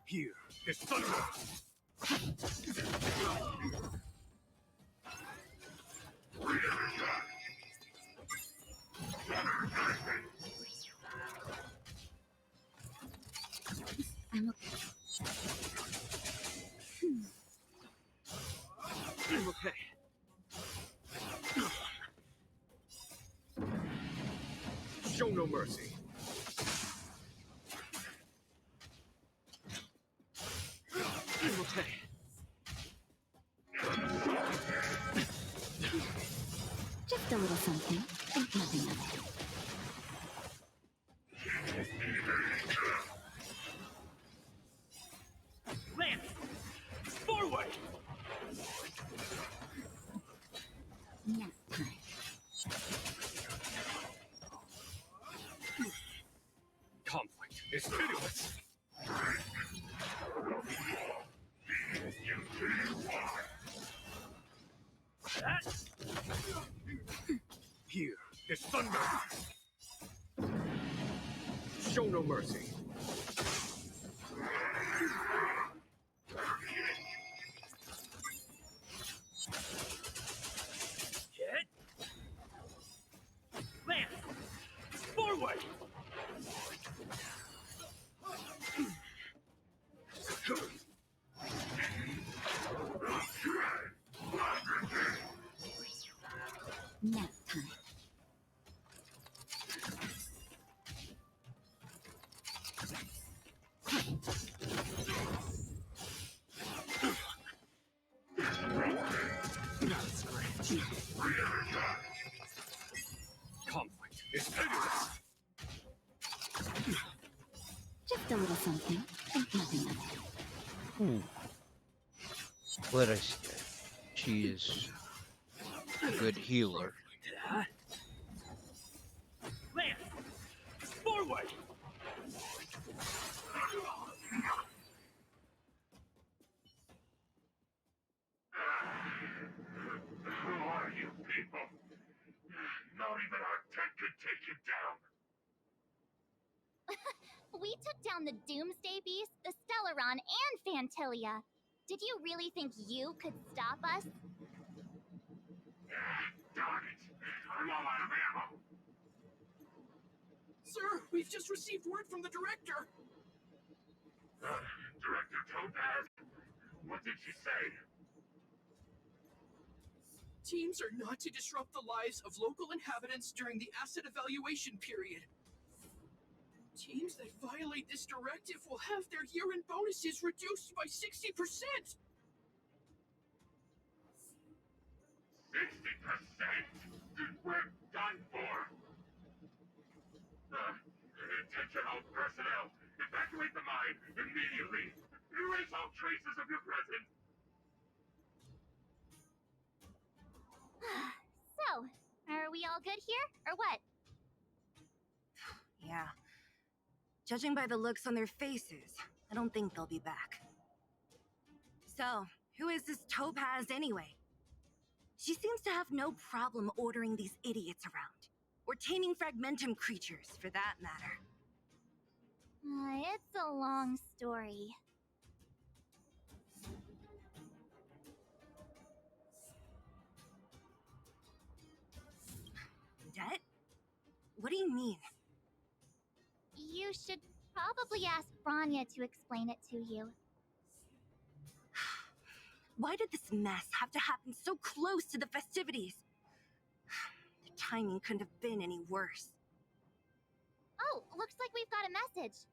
[SPEAKER 10] Here is thunder.
[SPEAKER 6] I'm
[SPEAKER 10] okay. Show no mercy. I'm okay.
[SPEAKER 6] Just a little something. Think nothing of it.
[SPEAKER 10] Lance! Forward!
[SPEAKER 6] Now, time.
[SPEAKER 10] Conflict is pitiless. That? Here is thunder. Show no mercy. Hit. Lance. Forward.
[SPEAKER 6] Now, time.
[SPEAKER 10] Not scratch. Conflict is pitiless.
[SPEAKER 6] Just a little something. Think nothing of it.
[SPEAKER 1] Ooh. What I say? She is a good healer.
[SPEAKER 10] Lance! Forward!
[SPEAKER 15] Who are you people? Not even our tech could take you down.
[SPEAKER 2] We took down the Doomsday Beast, the Stellaron, and Fantilia. Did you really think you could stop us?
[SPEAKER 15] Darn it. I'm all out of ammo.
[SPEAKER 14] Sir, we've just received word from the director.
[SPEAKER 15] Director Topaz? What did she say?
[SPEAKER 14] Teams are not to disrupt the lives of local inhabitants during the asset evaluation period. Teams that violate this directive will have their year-end bonuses reduced by 60%!
[SPEAKER 15] 60%? We're done for. Attention all personnel. Evacuate the mine immediately. Erase traces of your presence.
[SPEAKER 2] So, are we all good here, or what?
[SPEAKER 13] Yeah. Judging by the looks on their faces, I don't think they'll be back. So, who is this Topaz anyway? She seems to have no problem ordering these idiots around. Or taming fragmentum creatures, for that matter.
[SPEAKER 2] It's a long story.
[SPEAKER 13] Debt? What do you mean?
[SPEAKER 2] You should probably ask Branya to explain it to you.
[SPEAKER 13] Why did this mess have to happen so close to the festivities? The timing couldn't have been any worse.
[SPEAKER 2] Oh, looks like we've got a message.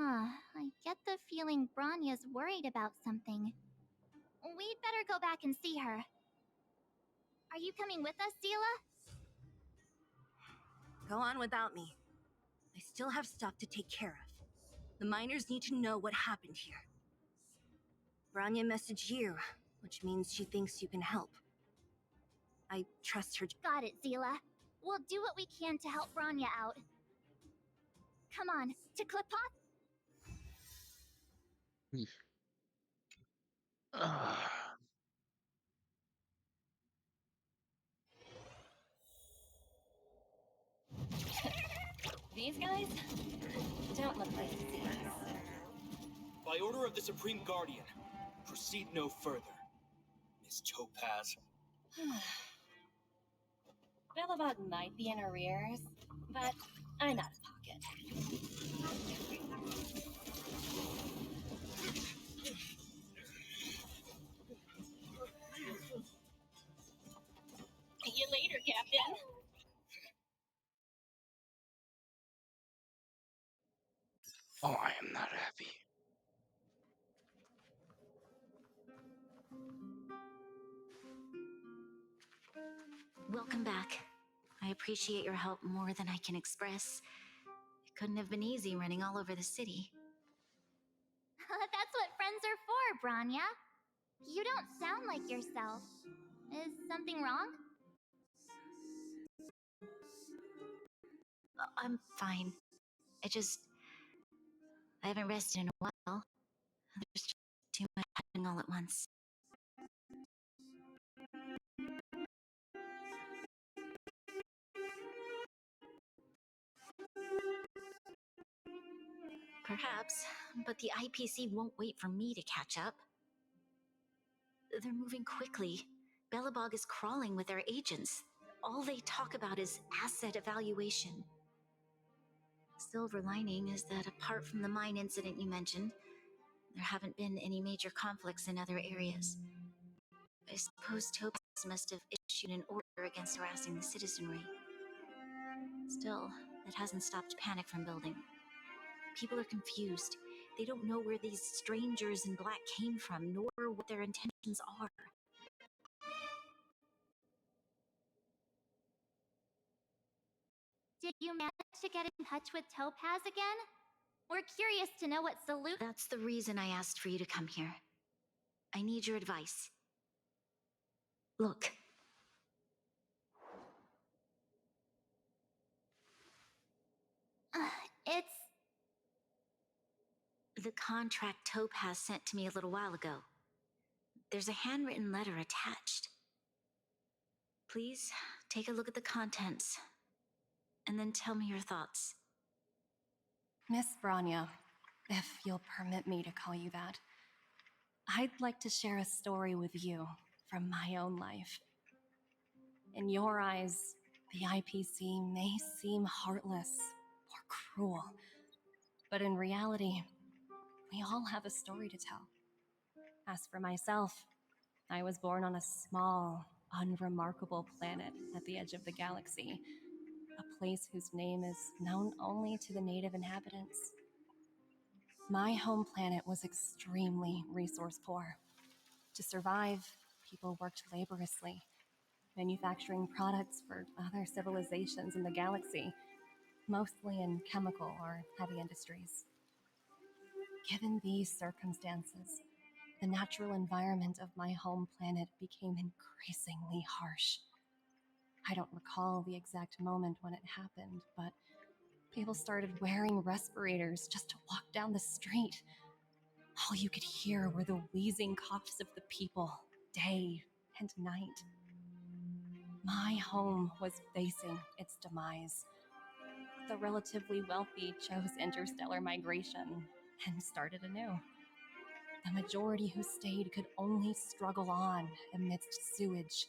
[SPEAKER 2] I get the feeling Branya's worried about something. We'd better go back and see her. Are you coming with us, Zila?
[SPEAKER 13] Go on without me. I still have stuff to take care of. The miners need to know what happened here. Branya messaged you, which means she thinks you can help. I trust her.
[SPEAKER 2] Got it, Zila. We'll do what we can to help Branya out. Come on, to Klipoth?
[SPEAKER 7] These guys don't look like thieves.
[SPEAKER 10] By order of the Supreme Guardian, proceed no further, Miss Topaz.
[SPEAKER 7] Belobog might be in arrears, but I'm out of pocket. See you later, Captain.
[SPEAKER 1] Oh, I am not happy.
[SPEAKER 12] Welcome back. I appreciate your help more than I can express. It couldn't have been easy running all over the city.
[SPEAKER 2] That's what friends are for, Branya. You don't sound like yourself. Is something wrong?
[SPEAKER 12] I'm fine. I haven't rested in a while. There's just too much happening all at once. Perhaps, but the IPC won't wait for me to catch up. They're moving quickly. Belobog is crawling with their agents. All they talk about is asset evaluation. Silver lining is that apart from the mine incident you mentioned, there haven't been any major conflicts in other areas. I suppose Topaz must have issued an order against harassing the citizenry. Still, it hasn't stopped panic from building. People are confused. They don't know where these strangers in black came from, nor what their intentions are.
[SPEAKER 2] Did you manage to get in touch with Topaz again? We're curious to know what solution.
[SPEAKER 12] That's the reason I asked for you to come here. I need your advice. Look.
[SPEAKER 2] It's...
[SPEAKER 12] The contract Topaz sent to me a little while ago. There's a handwritten letter attached. Please, Take a look at the contents, and then tell me your thoughts.
[SPEAKER 7] Miss Branya, if you'll permit me to call you that, I'd like to share a story with you from my own life. In your eyes, the IPC may seem heartless or cruel, but in reality, we all have a story to tell. As for myself, I was born on a small, unremarkable planet at the edge of the galaxy, a place whose name is known only to the native inhabitants. My home planet was extremely resource poor. To survive, people worked laboriously, manufacturing products for other civilizations in the galaxy, mostly in chemical or heavy industries. Given these circumstances, the natural environment of my home planet became increasingly harsh. I don't recall the exact moment when it happened, but people started wearing respirators just to walk down the street. All you could hear were the wheezing coughs of the people, day and night. My home was facing its demise. The relatively wealthy chose interstellar migration and started anew. The majority who stayed could only struggle on amidst sewage,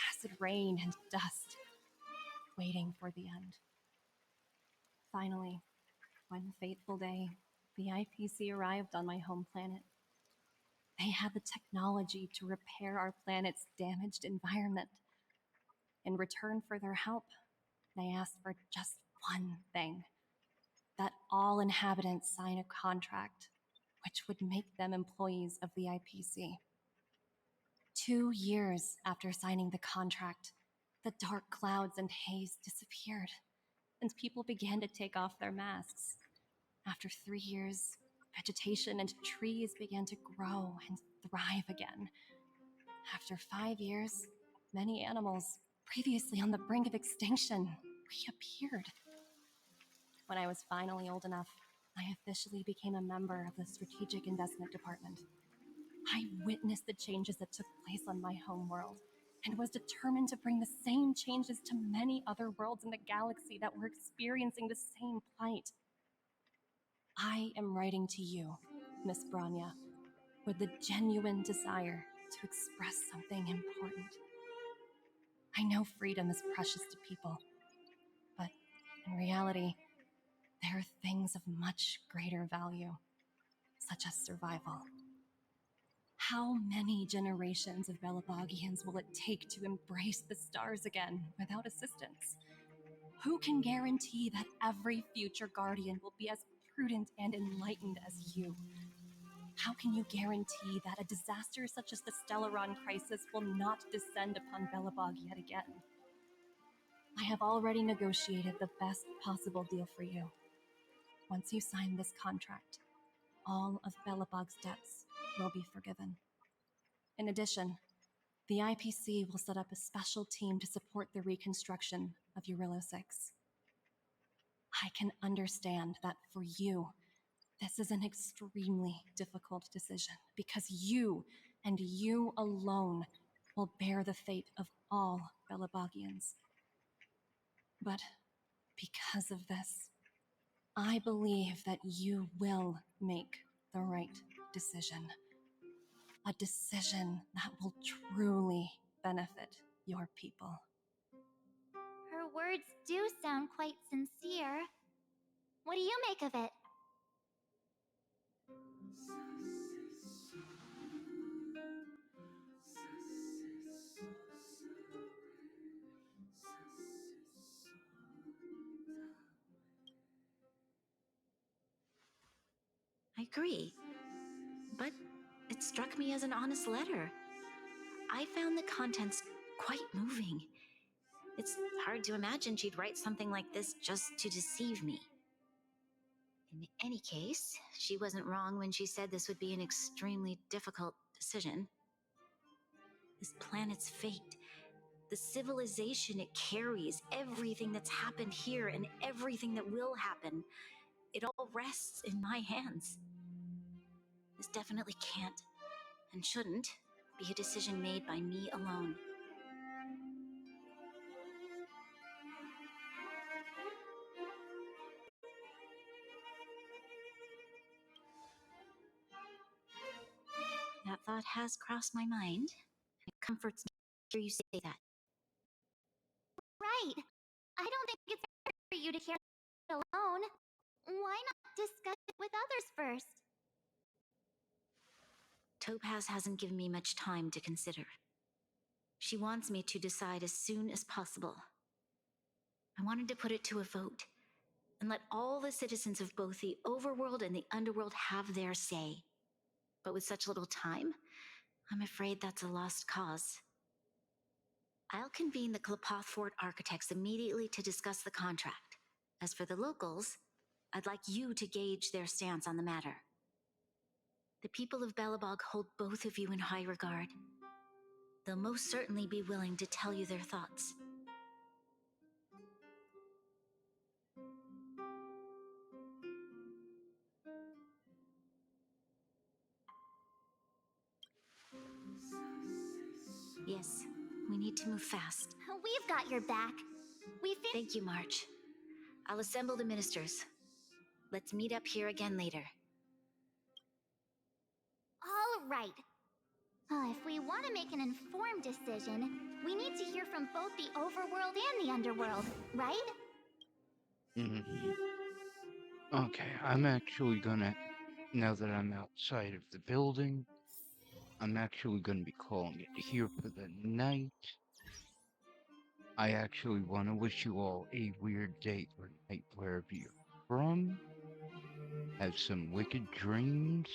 [SPEAKER 7] acid rain, and dust, waiting for the end. Finally, one fateful day, the IPC arrived on my home planet. They had the technology to repair our planet's damaged environment. In return for their help, they asked for just one thing: that all inhabitants sign a contract which would make them employees of the IPC. 2 years after signing the contract, the dark clouds and haze disappeared, and people began to take off their masks. After 3 years, vegetation and trees began to grow and thrive again. After 5 years, many animals, previously on the brink of extinction, reappeared. When I was finally old enough, I officially became a member of the Strategic Investment Department. I witnessed the changes that took place on my home world and was determined to bring the same changes to many other worlds in the galaxy that were experiencing the same plight. I am writing to you, Miss Branya, with the genuine desire to express something important. I know freedom is precious to people, but in reality, there are things of much greater value, such as survival. How many generations of Belabogians will it take to embrace the stars again without assistance? Who can guarantee that every future guardian will be as prudent and enlightened as you? How can you guarantee that a disaster such as the Stellaron crisis will not descend upon Belobog yet again? I have already negotiated the best possible deal for you. Once you sign this contract, all of Belobog's debts will be forgiven. In addition, the IPC will set up a special team to support the reconstruction of Urilo 6. I can understand that for you, this is an extremely difficult decision because you and you alone will bear the fate of all Belabogians. But because of this, I believe that you will make the right decision. A decision that will truly benefit your people.
[SPEAKER 2] Her words do sound quite sincere. What do you make of it?
[SPEAKER 12] I agree, but it struck me as an honest letter. I found the contents quite moving. It's hard to imagine she'd write something like this just to deceive me. In any case, she wasn't wrong when she said this would be an extremely difficult decision. This planet's fate, the civilization it carries, everything that's happened here and everything that will happen, it all rests in my hands. This definitely can't and shouldn't be a decision made by me alone. thought has crossed my mind. It comforts me to hear you say that.
[SPEAKER 2] Right. I don't think it's fair for you to carry it alone. Why not discuss it with others first?
[SPEAKER 12] Topaz hasn't given me much time to consider. She wants me to decide as soon as possible. I wanted to put it to a vote and let all the citizens of both the overworld and the underworld have their say. But with such little time, I'm afraid that's a lost cause. I'll convene the Klapoth Fort architects immediately to discuss the contract. As for the locals, I'd like you to gauge their stance on the matter. The people of Belobog hold both of you in high regard. They'll most certainly be willing to tell you their thoughts. Yes, we need to move fast.
[SPEAKER 2] We've got your back.
[SPEAKER 12] Thank you, March. I'll assemble the ministers. Let's meet up here again later.
[SPEAKER 2] All right. If we want to make an informed decision, we need to hear from both the overworld and the underworld, right?
[SPEAKER 1] Mhm. Okay, I'm actually gonna, now that I'm outside of the building, I'm actually gonna be calling it here for the night. I actually want to wish you all a weird day or night wherever you're from. Have some wicked dreams.